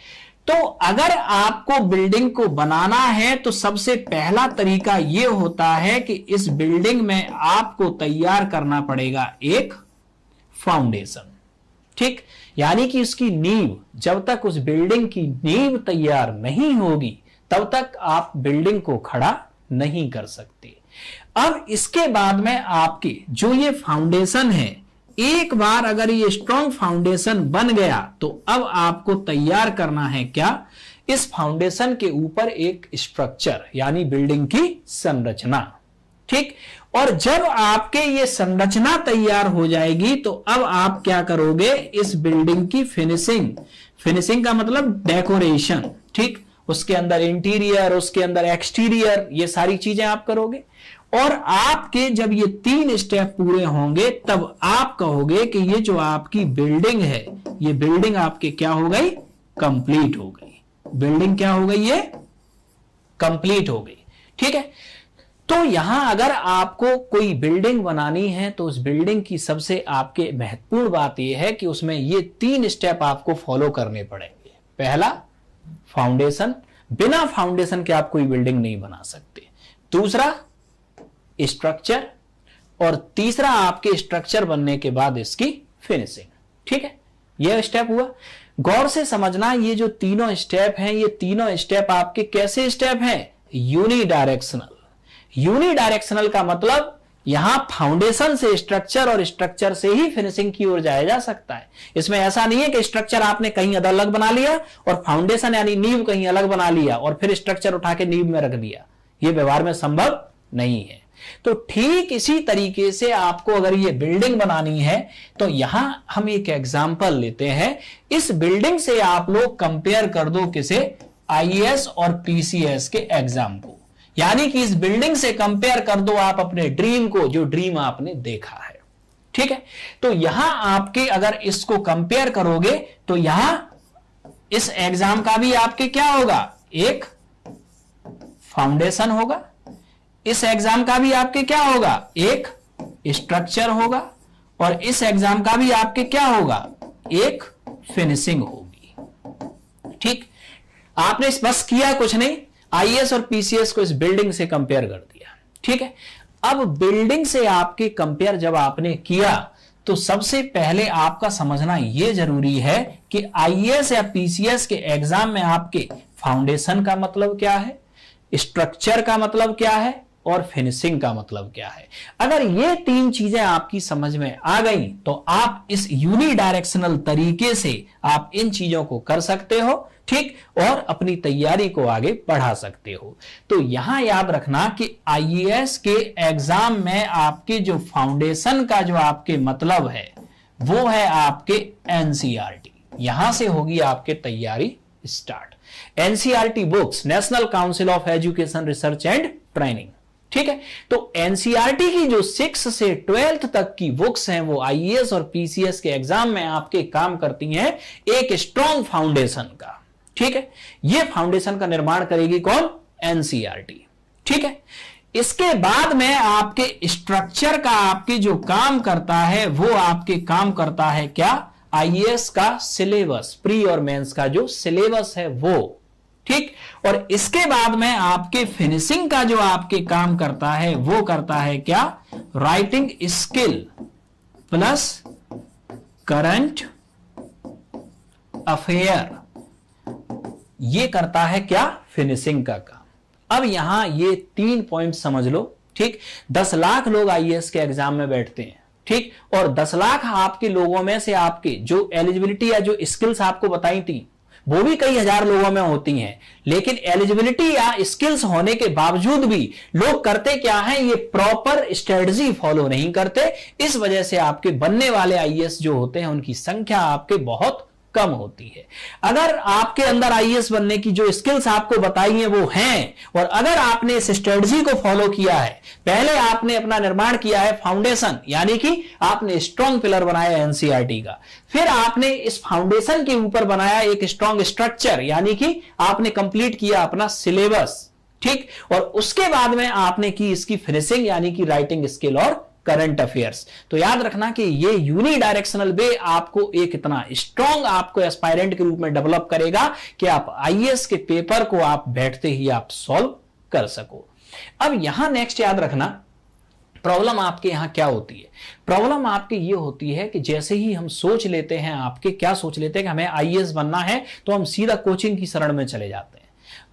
Speaker 1: तो अगर आपको बिल्डिंग को बनाना है तो सबसे पहला तरीका यह होता है कि इस बिल्डिंग में आपको तैयार करना पड़ेगा एक फाउंडेशन। ठीक, यानी कि इसकी नींव, जब तक उस बिल्डिंग की नींव तैयार नहीं होगी तब तक आप बिल्डिंग को खड़ा नहीं कर सकते। अब इसके बाद में आपके जो ये फाउंडेशन है, एक बार अगर ये स्ट्रॉन्ग फाउंडेशन बन गया तो अब आपको तैयार करना है क्या? इस फाउंडेशन के ऊपर एक स्ट्रक्चर, यानी बिल्डिंग की संरचना। ठीक, और जब आपके ये संरचना तैयार हो जाएगी तो अब आप क्या करोगे? इस बिल्डिंग की फिनिशिंग, फिनिशिंग का मतलब डेकोरेशन। ठीक, उसके अंदर इंटीरियर, उसके अंदर एक्सटीरियर, ये सारी चीजें आप करोगे। और आपके जब ये 3 स्टेप पूरे होंगे तब आप कहोगे कि ये जो आपकी बिल्डिंग है, ये बिल्डिंग आपके क्या हो गई? कंप्लीट हो गई। बिल्डिंग क्या हो गई? ये कंप्लीट हो गई। ठीक है, तो यहां अगर आपको कोई बिल्डिंग बनानी है तो उस बिल्डिंग की सबसे आपके महत्वपूर्ण बात यह है कि उसमें ये 3 स्टेप आपको फॉलो करने पड़ेंगे। पहला, फाउंडेशन, बिना फाउंडेशन के आप कोई बिल्डिंग नहीं बना सकते। दूसरा, स्ट्रक्चर, और तीसरा आपके स्ट्रक्चर बनने के बाद इसकी फिनिशिंग। ठीक है, यह स्टेप हुआ। गौर से समझना, ये जो तीनों स्टेप हैं, ये तीनों स्टेप आपके कैसे स्टेप हैं? यूनिडायरेक्शनल। यूनिडायरेक्शनल का मतलब यहां फाउंडेशन से स्ट्रक्चर और स्ट्रक्चर से ही फिनिशिंग की ओर जाया जा सकता है। इसमें ऐसा नहीं है कि स्ट्रक्चर आपने कहीं अलग बना लिया और फाउंडेशन यानी नींव कहीं अलग बना लिया और फिर स्ट्रक्चर उठा के नींव में रख दिया। यह व्यवहार में संभव नहीं है। तो ठीक इसी तरीके से आपको अगर ये बिल्डिंग बनानी है तो यहां हम एक एग्जांपल लेते हैं। इस बिल्डिंग से आप लोग कंपेयर कर दो किसे? आईएएस और पीसीएस के एग्जाम को, यानी कि इस बिल्डिंग से कंपेयर कर दो आप अपने ड्रीम को, जो ड्रीम आपने देखा है। ठीक है, तो यहां आपके अगर इसको कंपेयर करोगे तो यहां इस एग्जाम का भी आपके क्या होगा? एक फाउंडेशन होगा। इस एग्जाम का भी आपके क्या होगा? एक स्ट्रक्चर होगा। और इस एग्जाम का भी आपके क्या होगा? एक फिनिशिंग होगी। ठीक, आपने बस किया कुछ नहीं, आईएएस और पीसीएस को इस बिल्डिंग से कंपेयर कर दिया। ठीक है, अब बिल्डिंग से आपके कंपेयर जब आपने किया तो सबसे पहले आपका समझना यह जरूरी है कि आईएएस या पीसीएस के एग्जाम में आपके फाउंडेशन का मतलब क्या है, स्ट्रक्चर का मतलब क्या है और फिनिशिंग का मतलब क्या है। अगर ये तीन चीजें आपकी समझ में आ गई तो आप इस यूनिडायरेक्शनल तरीके से आप इन चीजों को कर सकते हो, ठीक, और अपनी तैयारी को आगे बढ़ा सकते हो। तो यहां याद रखना कि आईएएस के एग्जाम में आपके जो फाउंडेशन का जो आपके मतलब है वो है आपके एनसीईआरटी। यहां से होगी आपके तैयारी start. NCERT books, national council of education research and training, ठीक है। तो एनसीईआरटी की जो 6 से 12th तक की बुक्स हैं वो आईएएस और पीसीएस के एग्जाम में आपके काम करती हैं एक स्ट्रॉन्ग फाउंडेशन का, ठीक है। ये फाउंडेशन का निर्माण करेगी कौन? एनसीईआरटी, ठीक है। इसके बाद में आपके स्ट्रक्चर का आपके जो काम करता है वो आपके काम करता है क्या? आईएएस का सिलेबस, प्री और मेंस का जो सिलेबस है वो, ठीक। और इसके बाद में आपके फिनिशिंग का जो आपके काम करता है वो करता है क्या? Writing skill plus current affair, ये करता है क्या? फिनिशिंग का काम। अब यहां ये 3 पॉइंट समझ लो, ठीक। 10 लाख लोग आईएएस के एग्जाम में बैठते हैं, ठीक, और 10 लाख आपके लोगों में से आपके जो एलिजिबिलिटी या जो स्किल्स आपको बताई थी वो भी कई हजार लोगों में होती हैं, लेकिन एलिजिबिलिटी या स्किल्स होने के बावजूद भी लोग करते क्या है? ये प्रॉपर स्ट्रेटजी फॉलो नहीं करते। इस वजह से आपके बनने वाले आईएएस जो होते हैं उनकी संख्या आपके बहुत कम होती है। अगर आपके अंदर आईएएस बनने की जो स्किल्स आपको बताई हैं वो हैं, और अगर आपने इस स्ट्रेटजी को फॉलो किया है, पहले आपने अपना निर्माण किया है फाउंडेशन, यानी कि आपने स्ट्रॉन्ग पिलर बनाया एनसीईआरटी का, फिर आपने इस फाउंडेशन के ऊपर बनाया एक स्ट्रॉन्ग स्ट्रक्चर, यानी कि आपने कंप्लीट किया अपना सिलेबस, ठीक, और उसके बाद में आपने की इसकी फिनिशिंग, यानी कि राइटिंग स्किल और करंट अफेयर्स। तो याद रखना कि ये यूनिडायरेक्शनल वे आपको एक इतना स्ट्रॉन्ग आपको एस्पायरेंट के रूप में डेवलप करेगा कि आप आईएएस के पेपर को आप बैठते ही आप सॉल्व कर सको। अब यहां नेक्स्ट याद रखना, प्रॉब्लम आपके यहां क्या होती है? प्रॉब्लम आपकी ये होती है कि जैसे ही हम सोच लेते हैं, आपके क्या सोच लेते हैं कि हमें आईएएस बनना है, तो हम सीधा कोचिंग की शरण में चले जाते हैं।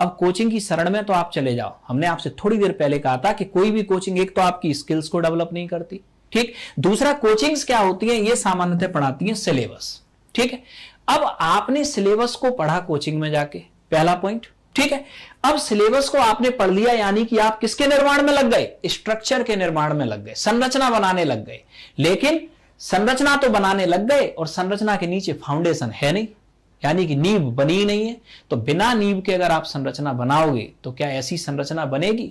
Speaker 1: अब कोचिंग की शरण में तो आप चले जाओ, हमने आपसे थोड़ी देर पहले कहा था कि कोई भी कोचिंग एक तो आपकी स्किल्स को डेवलप नहीं करती, ठीक, दूसरा कोचिंग्स क्या होती हैं? ये सामान्यतः पढ़ाती हैं सिलेबस, ठीक है। अब आपने सिलेबस को पढ़ा कोचिंग में जाके, पहला पॉइंट, ठीक है। अब सिलेबस को आपने पढ़ लिया, यानी कि आप किसके निर्माण में लग गए? स्ट्रक्चर के निर्माण में लग गए, संरचना बनाने लग गए। लेकिन संरचना तो बनाने लग गए और संरचना के नीचे फाउंडेशन है नहीं, यानी कि नींव बनी नहीं है। तो बिना नींव के अगर आप संरचना बनाओगे तो क्या ऐसी संरचना बनेगी?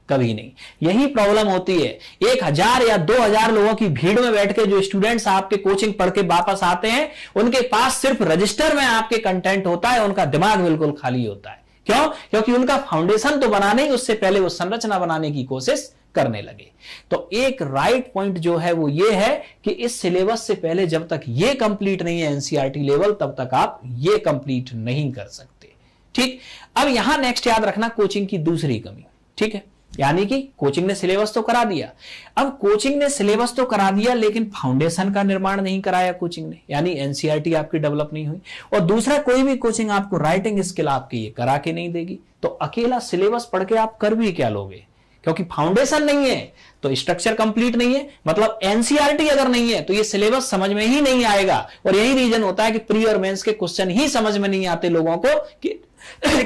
Speaker 1: कभी नहीं। यही प्रॉब्लम होती है। 1000 या 2000 लोगों की भीड़ में बैठ के जो स्टूडेंट्स आपके कोचिंग पढ़ के वापस आते हैं, उनके पास सिर्फ रजिस्टर में आपके कंटेंट होता है, उनका दिमाग बिल्कुल खाली होता है। क्यों? क्योंकि उनका फाउंडेशन तो बना नहीं, उससे पहले वो संरचना बनाने की कोशिश करने लगे। तो एक राइट पॉइंट जो है वो ये है कि इस सिलेबस से पहले जब तक ये कंप्लीट नहीं है एनसीईआरटी लेवल, तब तक आप ये कंप्लीट नहीं कर सकते, ठीक। अब यहां नेक्स्ट याद रखना कोचिंग की दूसरी कमी, ठीक है, यानी कि कोचिंग ने सिलेबस तो करा दिया। अब कोचिंग ने सिलेबस तो करा दिया, लेकिन फाउंडेशन का निर्माण नहीं कराया कोचिंग ने, यानी एनसीईआरटी आपकी डेवलप नहीं हुई। और दूसरा, कोई भी कोचिंग आपको राइटिंग स्किल आपकी ये करा के नहीं देगी। तो अकेला सिलेबस पढ़ के आप कर भी क्या लोगे? क्योंकि फाउंडेशन नहीं है तो स्ट्रक्चर कंप्लीट नहीं है, मतलब एनसीईआरटी अगर नहीं है तो ये सिलेबस समझ में ही नहीं आएगा। और यही रीजन होता है कि प्री और मेंस के क्वेश्चन ही समझ में नहीं आते लोगों को कि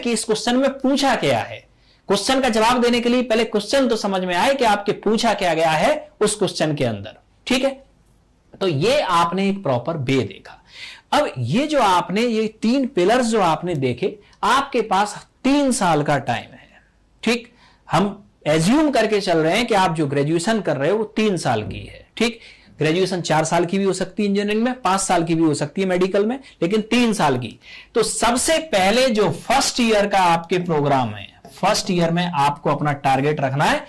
Speaker 1: इस क्वेश्चन में पूछा क्या है। क्वेश्चन का जवाब देने के लिए पहले क्वेश्चन तो समझ में आए कि आपके पूछा क्या गया है उस क्वेश्चन के अंदर, ठीक है। तो ये आपने एक प्रॉपर वे देखा। अब ये जो आपने ये 3 पिलर्स जो आपने देखे, आपके पास 3 साल का टाइम है, ठीक। हम एज्यूम करके चल रहे हैं कि आप जो ग्रेजुएशन कर रहे हो वो 3 साल की है, ठीक। ग्रेजुएशन 4 साल की भी हो सकती है इंजीनियरिंग में, 5 साल की भी हो सकती है मेडिकल में, लेकिन 3 साल की। तो सबसे पहले जो फर्स्ट ईयर का आपके प्रोग्राम है, फर्स्ट ईयर में आपको अपना टारगेट रखना है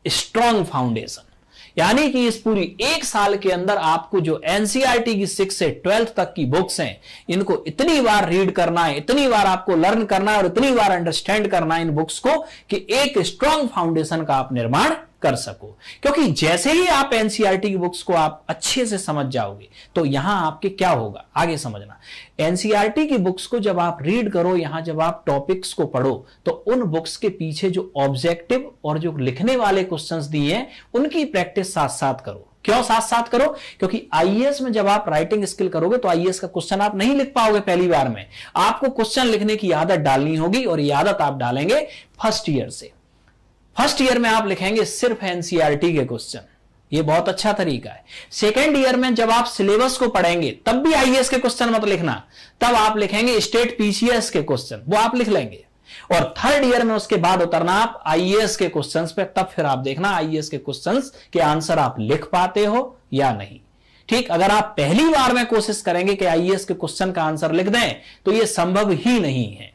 Speaker 1: स्ट्रॉन्ग फाउंडेशन, यानी कि इस पूरी 1 साल के अंदर आपको जो एनसीईआरटी की 6 से 12th तक की बुक्स हैं, इनको इतनी बार रीड करना है, इतनी बार आपको लर्न करना है और इतनी बार अंडरस्टैंड करना है इन बुक्स को कि एक स्ट्रॉन्ग फाउंडेशन का आप निर्माण कर सको। क्योंकि जैसे ही आप एनसीईआरटी की बुक्स को आप अच्छे से समझ जाओगे तो यहां आपके क्या होगा आगे समझना। एनसीईआरटी की बुक्स को जब आप रीड करो, यहां जब आप टॉपिक्स को पढ़ो तो उन बुक्स के पीछे जो ऑब्जेक्टिव और जो लिखने वाले क्वेश्चंस दिए हैं उनकी प्रैक्टिस साथ साथ करो। क्यों साथ साथ करो? क्योंकि आईएएस में जब आप राइटिंग स्किल करोगे तो आईएएस का क्वेश्चन आप नहीं लिख पाओगे पहली बार में। आपको क्वेश्चन लिखने की आदत डालनी होगी और ये आदत आप डालेंगे फर्स्ट ईयर से। फर्स्ट ईयर में आप लिखेंगे सिर्फ एनसीईआरटी के क्वेश्चन, ये बहुत अच्छा तरीका है। सेकेंड ईयर में जब आप सिलेबस को पढ़ेंगे तब भी आईएएस के क्वेश्चन मत लिखना, तब आप लिखेंगे स्टेट पीसीएस के क्वेश्चन, वो आप लिख लेंगे। और थर्ड ईयर में उसके बाद उतरना आप आईएएस के क्वेश्चंस पे, तब फिर आप देखना आईएएस के क्वेश्चंस के आंसर आप लिख पाते हो या नहीं। ठीक, अगर आप पहली बार में कोशिश करेंगे कि आईएएस के क्वेश्चन का आंसर लिख दें तो यह संभव ही नहीं है।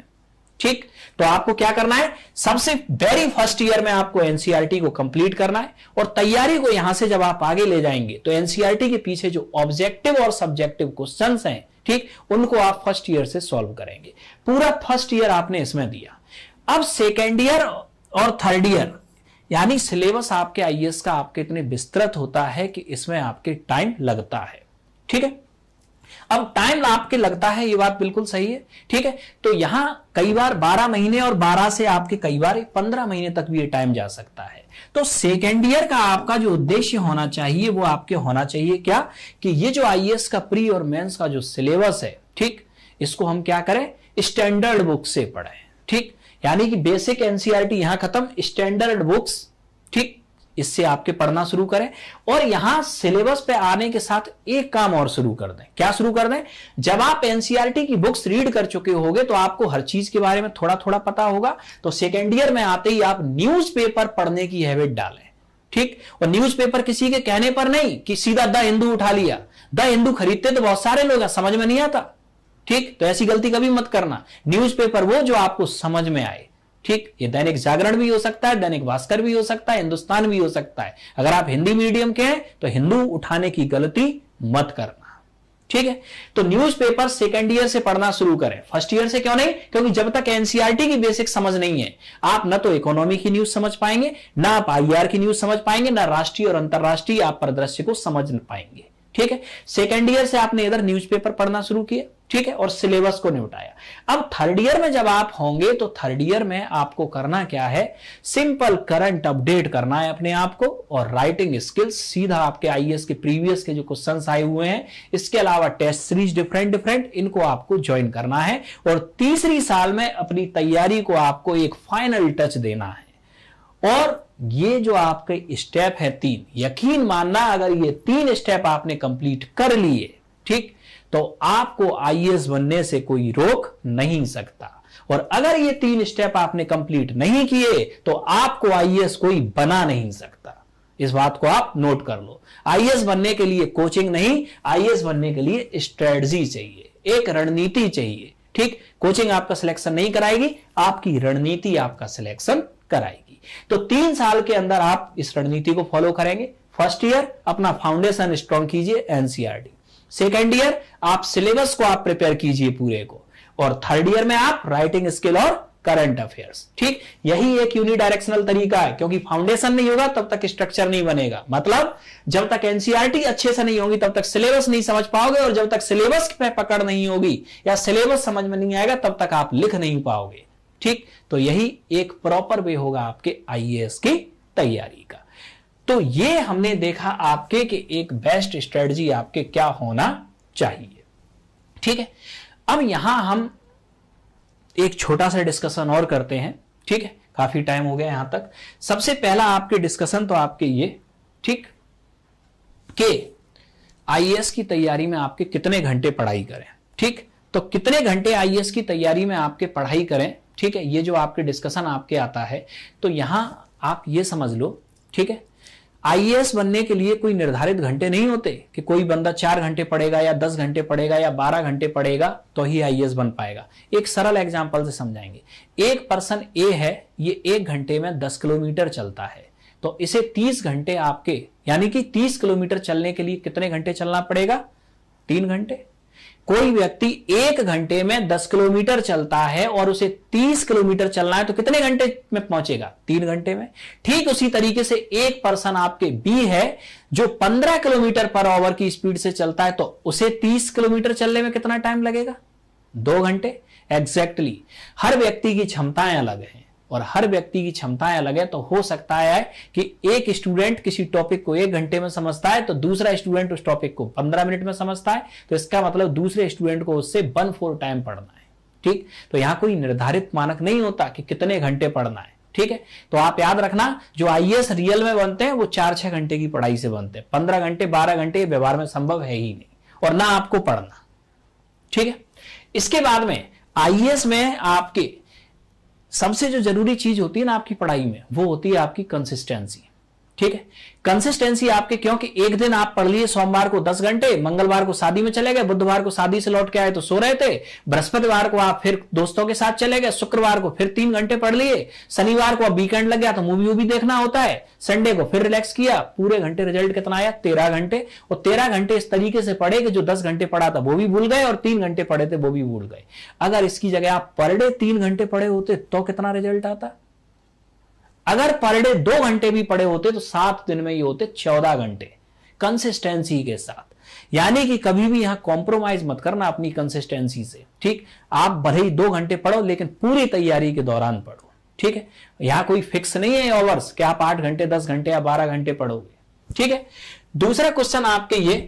Speaker 1: ठीक, तो आपको क्या करना है, सबसे वेरी फर्स्ट ईयर में आपको एनसीईआरटी को कंप्लीट करना है और तैयारी को यहां से जब आप आगे ले जाएंगे तो एनसीईआरटी के पीछे जो ऑब्जेक्टिव और सब्जेक्टिव क्वेश्चंस हैं, ठीक, उनको आप फर्स्ट ईयर से सॉल्व करेंगे। पूरा फर्स्ट ईयर आपने इसमें दिया। अब सेकेंड ईयर और थर्ड ईयर यानी सिलेबस आपके आईएएस का आपके इतने विस्तृत होता है कि इसमें आपके टाइम लगता है। ठीक है, अब टाइम आपके लगता है, ये बात बिल्कुल सही है। ठीक है, तो यहां कई बार 12 महीने और 12 से आपके कई बार 15 महीने तक भी ये टाइम जा सकता है। तो सेकेंड ईयर का आपका जो उद्देश्य होना चाहिए वो आपके होना चाहिए क्या, कि ये जो आईएएस का प्री और मेंस का जो सिलेबस है, ठीक, इसको हम क्या करें, स्टैंडर्ड बुक से पढ़ें। ठीक, यानी कि बेसिक एनसीईआरटी यहां खत्म, स्टैंडर्ड बुक्स, ठीक, इससे आपके पढ़ना शुरू करें। और यहां सिलेबस पे आने के साथ एक काम और शुरू कर दें। क्या शुरू कर दें, जब आप एनसीईआरटी की बुक्स रीड कर चुके होंगे तो आपको हर चीज के बारे में थोड़ा थोड़ा पता होगा, तो सेकेंड ईयर में आते ही आप न्यूज़पेपर पढ़ने की हैबिट डालें। ठीक, और न्यूज़पेपर किसी के कहने पर नहीं कि सीधा द हिंदू उठा लिया। द हिंदू खरीदते तो बहुत सारे लोग हैं, समझ में नहीं आता। ठीक, तो ऐसी गलती कभी मत करना। न्यूज़पेपर वो जो आपको समझ में आए। ठीक, ये दैनिक जागरण भी हो सकता है, दैनिक भास्कर भी हो सकता है, हिंदुस्तान भी हो सकता है। अगर आप हिंदी मीडियम के हैं तो हिंदू उठाने की गलती मत करना। ठीक है, तो न्यूज़पेपर सेकेंड ईयर से पढ़ना शुरू करें, फर्स्ट ईयर से क्यों नहीं, क्योंकि जब तक एनसीईआरटी की बेसिक समझ नहीं है आप न तो इकोनॉमी की न्यूज समझ पाएंगे, ना आप आईआर की न्यूज समझ पाएंगे, ना राष्ट्रीय और अंतरराष्ट्रीय आप परिदृश्य को समझ पाएंगे। ठीक है, सेकेंड ईयर से आपने इधर न्यूज़पेपर पढ़ना शुरू किया, ठीक है, और सिलेबस को निपटाया। अब थर्ड ईयर में जब आप होंगे तो थर्ड ईयर में आपको करना क्या है, सिंपल करंट अपडेट करना है अपने आप को, और राइटिंग स्किल्स सीधा आपके आईएएस के प्रीवियस के जो क्वेश्चंस आए हुए हैं, इसके अलावा टेस्ट सीरीज डिफरेंट इनको आपको ज्वाइन करना है। और तीसरी साल में अपनी तैयारी को आपको एक फाइनल टच देना है। और ये जो आपके स्टेप है 3, यकीन मानना अगर ये 3 स्टेप आपने कंप्लीट कर लिए, ठीक, तो आपको आईएएस बनने से कोई रोक नहीं सकता। और अगर ये 3 स्टेप आपने कंप्लीट नहीं किए तो आपको आईएएस कोई बना नहीं सकता। इस बात को आप नोट कर लो। आईएएस बनने के लिए कोचिंग नहीं, आईएएस बनने के लिए स्ट्रेटजी चाहिए, एक रणनीति चाहिए। ठीक, कोचिंग आपका सिलेक्शन नहीं कराएगी, आपकी रणनीति आपका सिलेक्शन कराएगी। तो 3 साल के अंदर आप इस रणनीति को फॉलो करेंगे। फर्स्ट ईयर अपना फाउंडेशन स्ट्रॉन्ग कीजिए एनसीईआरटी, सेकेंड ईयर आप सिलेबस को आप प्रिपेयर कीजिए पूरे को, और थर्ड ईयर में आप राइटिंग स्किल और करंट अफेयर्स। ठीक, यही एक यूनिडायरेक्शनल तरीका है, क्योंकि फाउंडेशन नहीं होगा तब तक स्ट्रक्चर नहीं बनेगा। मतलब जब तक एनसीईआरटी अच्छे से नहीं होगी तब तक सिलेबस नहीं समझ पाओगे, और जब तक सिलेबस पे पकड़ नहीं होगी या सिलेबस समझ में नहीं आएगा तब तक आप लिख नहीं पाओगे। ठीक, तो यही एक प्रॉपर वे होगा आपके आईएएस की तैयारी का। तो ये हमने देखा आपके कि एक बेस्ट स्ट्रेटजी आपके क्या होना चाहिए। ठीक है, अब यहां हम एक छोटा सा डिस्कशन और करते हैं। ठीक है, काफी टाइम हो गया यहां तक। सबसे पहला आपके डिस्कशन तो आपके ये, ठीक, कि आईएएस की तैयारी में आपके कितने घंटे पढ़ाई करें। ठीक, तो कितने घंटे आईएएस की तैयारी में आपके पढ़ाई करें, ठीक है, ये जो आपके डिस्कशन आपके आता है। तो यहां आप ये समझ लो, ठीक है, आईएएस बनने के लिए कोई निर्धारित घंटे नहीं होते कि कोई बंदा 4 घंटे पढ़ेगा या 10 घंटे पढ़ेगा या 12 घंटे पढ़ेगा तो ही आईएएस बन पाएगा। एक सरल एग्जांपल से समझाएंगे। एक पर्सन ए है, ये 1 घंटे में 10 किलोमीटर चलता है, तो इसे 30 घंटे आपके, यानी कि 30 किलोमीटर चलने के लिए कितने घंटे चलना पड़ेगा, 3 घंटे। कोई व्यक्ति 1 घंटे में 10 किलोमीटर चलता है और उसे 30 किलोमीटर चलना है तो कितने घंटे में पहुंचेगा? 3 घंटे में। ठीक उसी तरीके से एक पर्सन आपके बी है जो 15 किलोमीटर पर आवर की स्पीड से चलता है, तो उसे 30 किलोमीटर चलने में कितना टाइम लगेगा? 2 घंटे। एग्जैक्टली हर व्यक्ति की क्षमताएं अलग हैं और हर व्यक्ति की क्षमताएं अलग है। तो हो सकता है कि एक स्टूडेंट किसी टॉपिक को 1 घंटे में समझता है तो दूसरा स्टूडेंट उस टॉपिक को 15 मिनट में समझता है, तो इसका मतलब दूसरे स्टूडेंट को उससे 1/4 टाइम पढ़ना है। ठीक, तो यहां कोई निर्धारित मानक नहीं होता कि कितने घंटे पढ़ना है। ठीक है, तो आप याद रखना जो आईएएस रियल में बनते हैं वो 4-6 घंटे की पढ़ाई से बनते हैं। 15 घंटे 12 घंटे व्यवहार में संभव है ही नहीं और ना आपको पढ़ना। ठीक है, इसके बाद में आईएएस में आपके सबसे जो जरूरी चीज होती है ना आपकी पढ़ाई में, वो होती है आपकी कंसिस्टेंसी। ठीक है, कंसिस्टेंसी आपके, क्योंकि एक दिन आप पढ़ लिए सोमवार को 10 घंटे, मंगलवार को शादी में चले गए, बुधवार को शादी से लौट के आए तो सो रहे थे, बृहस्पतिवार को आप फिर दोस्तों के साथ चले गए, शुक्रवार को फिर 3 घंटे पढ़ लिए, शनिवार को अब वीकेंड लग गया तो मूवी वूवी देखना होता है, संडे को फिर रिलैक्स किया, पूरे घंटे रिजल्ट कितना आया? 13 घंटे। और 13 घंटे इस तरीके से पढ़े कि जो 10 घंटे पढ़ा था वो भी भूल गए और 3 घंटे पढ़े थे वो भी भूल गए। अगर इसकी जगह आप पर डे 3 घंटे पढ़े होते तो कितना रिजल्ट आता? अगर पर डे 2 घंटे भी पढ़े होते तो 7 दिन में ये होते 14 घंटे कंसिस्टेंसी के साथ। यानी कि कभी भी यहां कॉम्प्रोमाइज मत करना अपनी कंसिस्टेंसी से। ठीक, आप भले ही 2 घंटे पढ़ो लेकिन पूरी तैयारी के दौरान पढ़ो। ठीक है, यहां कोई फिक्स नहीं है आवर्स कि आप 8 घंटे 10 घंटे या 12 घंटे पढ़ोगे। ठीक है, दूसरा क्वेश्चन आपके ये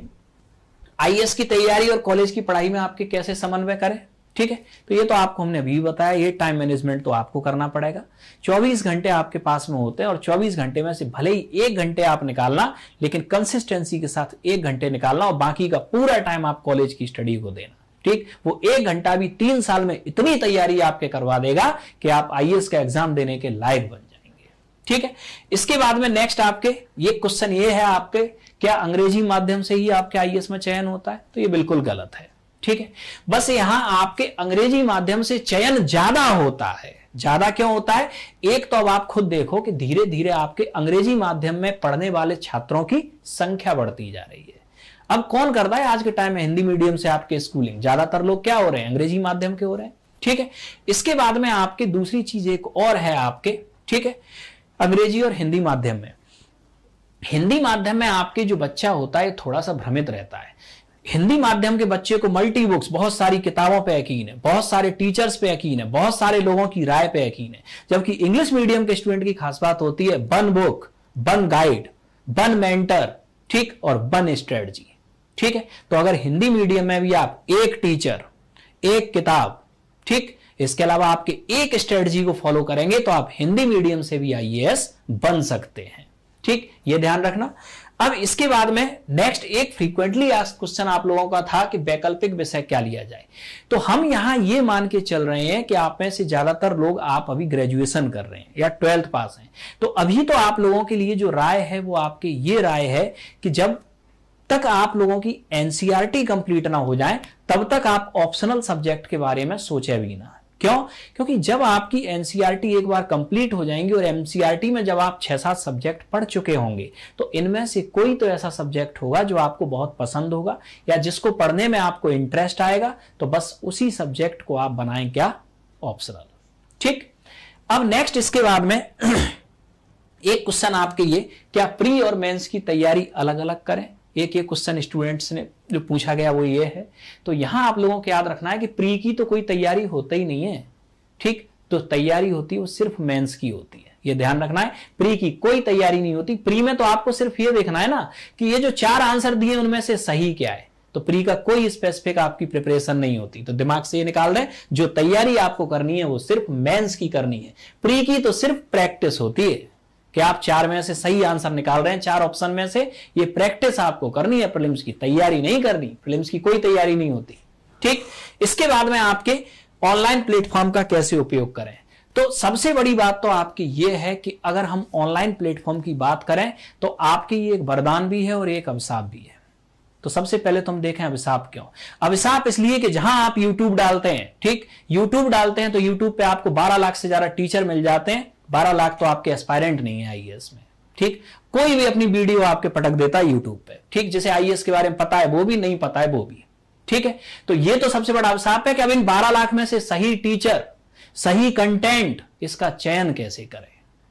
Speaker 1: आईएएस की तैयारी और कॉलेज की पढ़ाई में आपके कैसे समन्वय करें। ठीक है, तो ये तो आपको हमने अभी बताया, ये टाइम मैनेजमेंट तो आपको करना पड़ेगा। 24 घंटे आपके पास में होते हैं और 24 घंटे में से भले ही 1 घंटे आप निकालना, लेकिन कंसिस्टेंसी के साथ 1 घंटे निकालना और बाकी का पूरा टाइम आप कॉलेज की स्टडी को देना। ठीक, वो 1 घंटा भी 3 साल में इतनी तैयारी आपके करवा देगा कि आप आईएएस का एग्जाम देने के लायक बन जाएंगे। ठीक है, इसके बाद में नेक्स्ट आपके ये क्वेश्चन ये है आपके, क्या अंग्रेजी माध्यम से ही आपके आईएएस में चयन होता है? तो ये बिल्कुल गलत है। ठीक है, बस यहां आपके अंग्रेजी माध्यम से चयन ज्यादा होता है। ज्यादा क्यों होता है? एक तो अब आप खुद देखो कि धीरे धीरे आपके अंग्रेजी माध्यम में पढ़ने वाले छात्रों की संख्या बढ़ती जा रही है। अब कौन करता है आज के टाइम में हिंदी मीडियम से आपके स्कूलिंग? ज्यादातर लोग क्या हो रहे हैं? अंग्रेजी माध्यम के हो रहे हैं। ठीक है, इसके बाद में आपके दूसरी चीज एक और है आपके, ठीक है, अंग्रेजी और हिंदी माध्यम में, हिंदी माध्यम में आपके जो बच्चा होता है थोड़ा सा भ्रमित रहता है। हिंदी माध्यम के बच्चे को मल्टी बुक्स, बहुत सारी किताबों पे यकीन है, बहुत सारे टीचर्स पे यकीन है, बहुत सारे लोगों की राय पे यकीन है। जबकि इंग्लिश मीडियम के स्टूडेंट की खास बात होती है 1 बुक, 1 गाइड, 1 मेंटर, ठीक, और 1 स्ट्रेटजी। ठीक है, तो अगर हिंदी मीडियम में भी आप 1 टीचर, 1 किताब, ठीक, इसके अलावा आपके 1 स्ट्रेटजी को फॉलो करेंगे तो आप हिंदी मीडियम से भी आईएएस बन सकते हैं। ठीक, ये ध्यान रखना। अब इसके बाद में नेक्स्ट एक फ्रीक्वेंटली आस्क्ड क्वेश्चन आप लोगों का था कि वैकल्पिक विषय क्या लिया जाए। तो हम यहां ये मान के चल रहे हैं कि आप में से ज्यादातर लोग आप अभी ग्रेजुएशन कर रहे हैं या 12th पास हैं, तो अभी तो आप लोगों के लिए जो राय है वो आपके ये राय है कि जब तक आप लोगों की एनसीईआरटी कंप्लीट ना हो जाए तब तक आप ऑप्शनल सब्जेक्ट के बारे में सोचे भी ना। क्यों? क्योंकि जब आपकी एनसीईआरटी एक बार कंप्लीट हो जाएंगी और एनसीईआरटी में जब आप 6-7 सब्जेक्ट पढ़ चुके होंगे तो इनमें से कोई तो ऐसा सब्जेक्ट होगा जो आपको बहुत पसंद होगा या जिसको पढ़ने में आपको इंटरेस्ट आएगा, तो बस उसी सब्जेक्ट को आप बनाएं क्या? ऑप्शनल। ठीक, अब नेक्स्ट इसके बाद में एक क्वेश्चन आपके ये, क्या प्री और मेंस की तैयारी अलग अलग करें? एक ये क्वेश्चन स्टूडेंट्स ने जो पूछा गया वो ये है। तो यहां आप लोगों को याद रखना है कि प्री की तो कोई तैयारी होता ही नहीं है। ठीक, तो तैयारी होती है वो सिर्फ मेंस की होती है, ये ध्यान रखना है। प्री की कोई तैयारी नहीं होती। प्री में तो आपको सिर्फ ये देखना है ना कि ये जो 4 आंसर दिए उनमें से सही क्या है। तो प्री का कोई स्पेसिफिक आपकी प्रिपरेशन नहीं होती। तो दिमाग से ये निकाल दें, जो तैयारी आपको करनी है वो सिर्फ मेंस की करनी है। प्री की तो सिर्फ प्रैक्टिस होती है कि आप 4 में से सही आंसर निकाल रहे हैं, 4 ऑप्शन में से, ये प्रैक्टिस आपको करनी है, प्रीलिम्स की तैयारी नहीं करनी। प्रीलिम्स की कोई तैयारी नहीं होती। ठीक, इसके बाद में आपके ऑनलाइन प्लेटफॉर्म का कैसे उपयोग करें। तो सबसे बड़ी बात तो आपकी ये है कि अगर हम ऑनलाइन प्लेटफॉर्म की बात करें तो आपकी ये एक वरदान भी है और एक अभिशाप भी है। तो सबसे पहले तो हम देखें अभिशाप क्यों। अभिशाप इसलिए कि जहां आप YouTube डालते हैं, ठीक, YouTube डालते हैं तो YouTube पे आपको 12 लाख से ज्यादा टीचर मिल जाते हैं। 12 लाख तो आपके एस्पायरेंट नहीं है आईएएस में। ठीक, कोई भी अपनी वीडियो आपके पटक देता है यूट्यूब पे। ठीक, जिसे आईएएस के बारे में पता है वो भी, नहीं पता है वो भी। ठीक है, तो ये तो सबसे बड़ा अभिशाप है कि अब इन 12 लाख में से सही टीचर, सही कंटेंट, इसका चयन कैसे करें।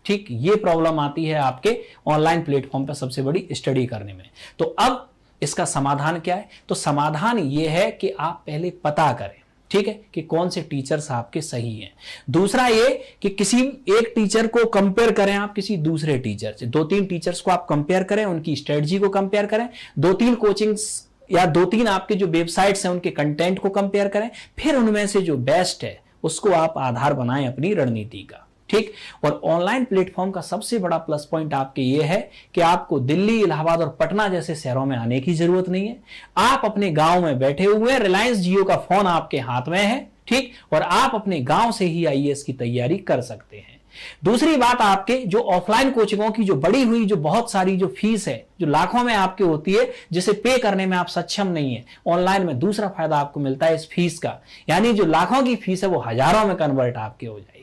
Speaker 1: ठीक, ये प्रॉब्लम आती है आपके ऑनलाइन प्लेटफॉर्म पर सबसे बड़ी स्टडी करने में। तो अब इसका समाधान क्या है? तो समाधान ये है कि आप पहले पता करें, ठीक है, कि कौन से टीचर्स आपके सही हैं। दूसरा ये कि किसी एक टीचर को कंपेयर करें आप किसी दूसरे टीचर से, 2-3 टीचर्स को आप कंपेयर करें, उनकी स्ट्रेटजी को कंपेयर करें, 2-3 कोचिंग्स या 2-3 आपके जो वेबसाइट्स हैं उनके कंटेंट को कंपेयर करें, फिर उनमें से जो बेस्ट है उसको आप आधार बनाएं अपनी रणनीति का। ठीक, और ऑनलाइन प्लेटफॉर्म का सबसे बड़ा प्लस पॉइंट आपके ये है कि आपको दिल्ली, इलाहाबाद और पटना जैसे शहरों में आने की जरूरत नहीं है। आप अपने गांव में बैठे हुए, रिलायंस जियो का फोन आपके हाथ में है, ठीक, और आप अपने गांव से ही आईएएस की तैयारी कर सकते हैं। दूसरी बात, आपके जो ऑफलाइन कोचिंगों की जो बड़ी हुई जो बहुत सारी जो फीस है, जो लाखों में आपके होती है, जिसे पे करने में आप सक्षम नहीं है, ऑनलाइन में दूसरा फायदा आपको मिलता है इस फीस का, यानी जो लाखों की फीस है वो हजारों में कन्वर्ट आपके हो जाएगी।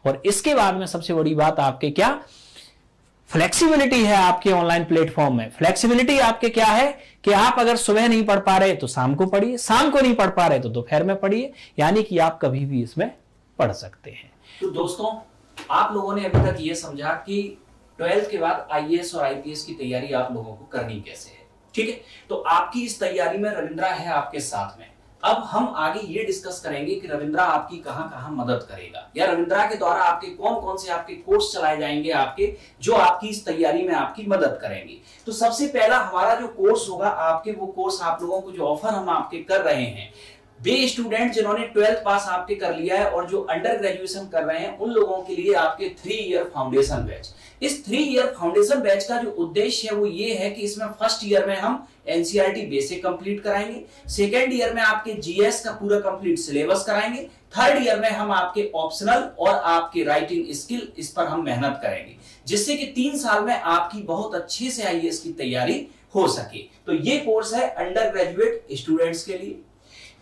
Speaker 1: और इसके बाद में सबसे बड़ी बात आपके क्या, फ्लेक्सिबिलिटी है आपके ऑनलाइन प्लेटफॉर्म में। फ्लेक्सिबिलिटी आपके क्या है कि आप अगर सुबह नहीं पढ़ पा रहे तो शाम को पढ़िए, शाम को नहीं पढ़ पा रहे तो दोपहर में पढ़िए, यानी कि आप कभी भी इसमें पढ़ सकते हैं। तो दोस्तों, आप लोगों ने अभी तक ये समझा कि 12th के बाद आईएएस और आईपीएस की तैयारी आप लोगों को करनी कैसे है। ठीक है, तो आपकी इस तैयारी में रविंद्रा है आपके साथ में। अब हम आगे ये डिस्कस करेंगे कि रविंद्रा आपकी कहां कहां मदद करेगा, या रविंद्रा के द्वारा आपके कौन कौन से आपके कोर्स चलाए जाएंगे आपके, जो आपकी इस तैयारी में आपकी मदद करेंगे। तो सबसे पहला हमारा जो कोर्स होगा आपके, वो कोर्स आप लोगों को जो ऑफर हम आपके कर रहे हैं, वे स्टूडेंट जिन्होंने 12th पास आपके कर लिया है और जो अंडर ग्रेजुएशन कर रहे हैं, उन लोगों के लिए आपके 3 ईयर फाउंडेशन बैच। इस 3 ईयर फाउंडेशन बैच का जो उद्देश्य है वो ये है कि इसमें फर्स्ट ईयर में हम एनसीईआरटी बेसिक कंप्लीट कराएंगे, सेकेंड ईयर में आपके जीएस का पूरा कंप्लीट सिलेबस कराएंगे, थर्ड ईयर में हम आपके ऑप्शनल और आपके राइटिंग स्किल, इस पर हम मेहनत करेंगे, जिससे कि 3 साल में आपकी बहुत अच्छे से आईएएस की तैयारी हो सके। तो ये कोर्स है अंडर ग्रेजुएट स्टूडेंट्स के लिए।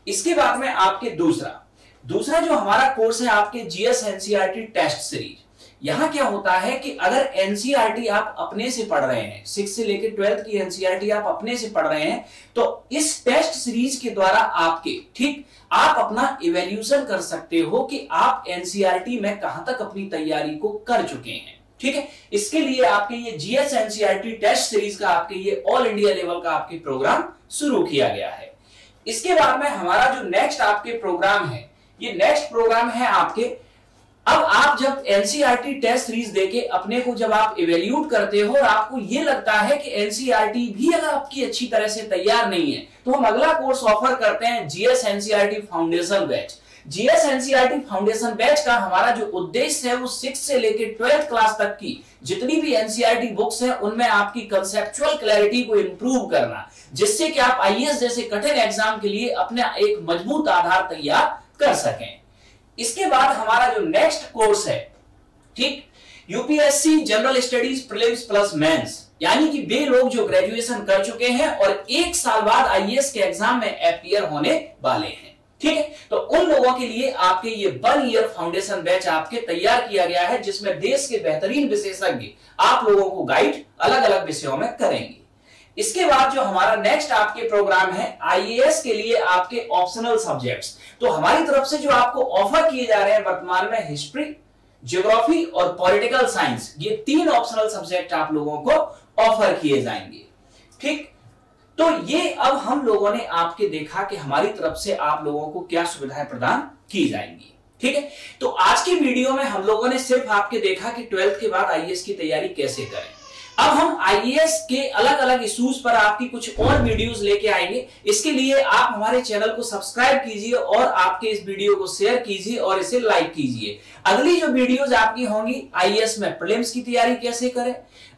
Speaker 1: इसके बाद में आपके दूसरा जो हमारा कोर्स है आपके जीएस एनसीईआरटी टेस्ट सीरीज। यहां क्या होता है कि अगर एनसीईआरटी आप अपने से पढ़ रहे हैं, 6 से लेकर 12th की एनसीईआरटी आप अपने से पढ़ रहे हैं, तो इस टेस्ट सीरीज के द्वारा आपके, ठीक, आप अपना इवैल्यूएशन कर सकते हो कि आप एनसीईआरटी में कहां तक अपनी तैयारी को कर चुके हैं। ठीक है, इसके लिए आपके ये जीएस एनसीईआरटी टेस्ट सीरीज का आपके ये ऑल इंडिया लेवल का आपके प्रोग्राम शुरू किया गया है। इसके बाद में हमारा जो नेक्स्ट आपके प्रोग्राम है, ये नेक्स्ट प्रोग्राम है आपके, अब आप जब एनसीईआरटी टेस्ट सीरीज देके अपने को जब आप इवैल्यूएट करते हो और आपको ये लगता है कि एनसीईआरटी भी अगर आपकी अच्छी तरह से तैयार नहीं है, तो हम अगला कोर्स ऑफर करते हैं GS NCERT foundation batch. GS NCERT foundation batch का हमारा जो उद्देश्य है वो 6 से लेकर 12th क्लास तक की जितनी भी एनसीईआरटी बुक्स हैं उनमें आपकी कंसेप्चुअल क्लैरिटी को इंप्रूव करना, जिससे कि आप आईएएस जैसे कठिन एग्जाम के लिए अपना एक मजबूत आधार तैयार कर सकें। इसके बाद हमारा जो नेक्स्ट कोर्स है, ठीक, UPSC general studies prelims plus mains, यानी कि वे लोग जो ग्रेजुएशन कर चुके हैं और 1 साल बाद आईएएस के एग्जाम में अपीयर होने वाले हैं। ठीक है, तो उन लोगों के लिए आपके ये 1 ईयर फाउंडेशन बैच आपके तैयार किया गया है, जिसमें देश के बेहतरीन विशेषज्ञ आप लोगों को गाइड अलग अलग विषयों में करेंगे। इसके बाद जो हमारा नेक्स्ट आपके प्रोग्राम है आईएएस के लिए आपके ऑप्शनल सब्जेक्ट्स, तो हमारी तरफ से जो आपको ऑफर किए जा रहे हैं वर्तमान में हिस्ट्री, ज्योग्राफी और पॉलिटिकल साइंस, ये 3 ऑप्शनल सब्जेक्ट आप लोगों को ऑफर किए जाएंगे। ठीक, तो ये अब हम लोगों ने आपके देखा कि हमारी तरफ से आप लोगों को क्या सुविधाएं प्रदान की जाएंगी। ठीक है, तो आज की वीडियो में हम लोगों ने सिर्फ आपके देखा कि 12th के बाद आईएएस की तैयारी कैसे करें। अब हम आईएएस के अलग अलग इश्यूज पर आपकी कुछ और वीडियोस लेके आएंगे। इसके लिए आप हमारे चैनल को सब्सक्राइब कीजिए और आपके इस वीडियो को शेयर कीजिए और इसे लाइक कीजिए। अगली जो वीडियोस आपकी होंगी, आईएएस में प्रीलिम्स की तैयारी कैसे करें,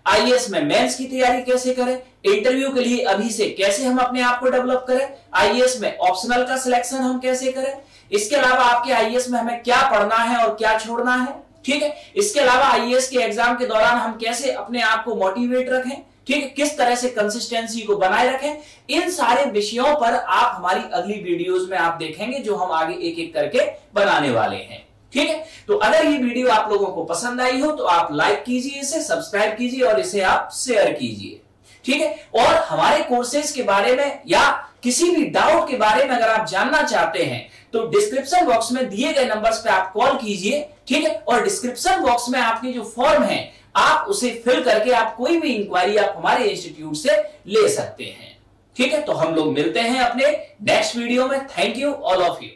Speaker 1: आईएएस में मेंस की तैयारी कैसे करें, इंटरव्यू के लिए अभी से कैसे हम अपने आप को डेवलप करें, आईएएस में ऑप्शनल का सिलेक्शन हम कैसे करें, इसके अलावा आपके आईएएस में हमें क्या पढ़ना है और क्या छोड़ना है। ठीक है, इसके अलावा आईएएस के एग्जाम के दौरान हम कैसे अपने आप को मोटिवेट रखें, ठीक है, किस तरह से कंसिस्टेंसी को बनाए रखें, इन सारे विषयों पर आप हमारी अगली वीडियोस में आप देखेंगे, जो हम आगे एक एक करके बनाने वाले हैं। ठीक है, तो अगर ये वीडियो आप लोगों को पसंद आई हो तो आप लाइक कीजिए, इसे सब्सक्राइब कीजिए और इसे आप शेयर कीजिए। ठीक है, और हमारे कोर्सेज के बारे में या किसी भी डाउट के बारे में अगर आप जानना चाहते हैं तो डिस्क्रिप्शन बॉक्स में दिए गए नंबर्स पे आप कॉल कीजिए, ठीक है। और डिस्क्रिप्शन बॉक्स में आपकी जो फॉर्म है आप उसे फिल करके आप कोई भी इंक्वायरी आप हमारे इंस्टीट्यूट से ले सकते हैं, ठीक है। तो हम लोग मिलते हैं अपने नेक्स्ट वीडियो में। Thank you all of you.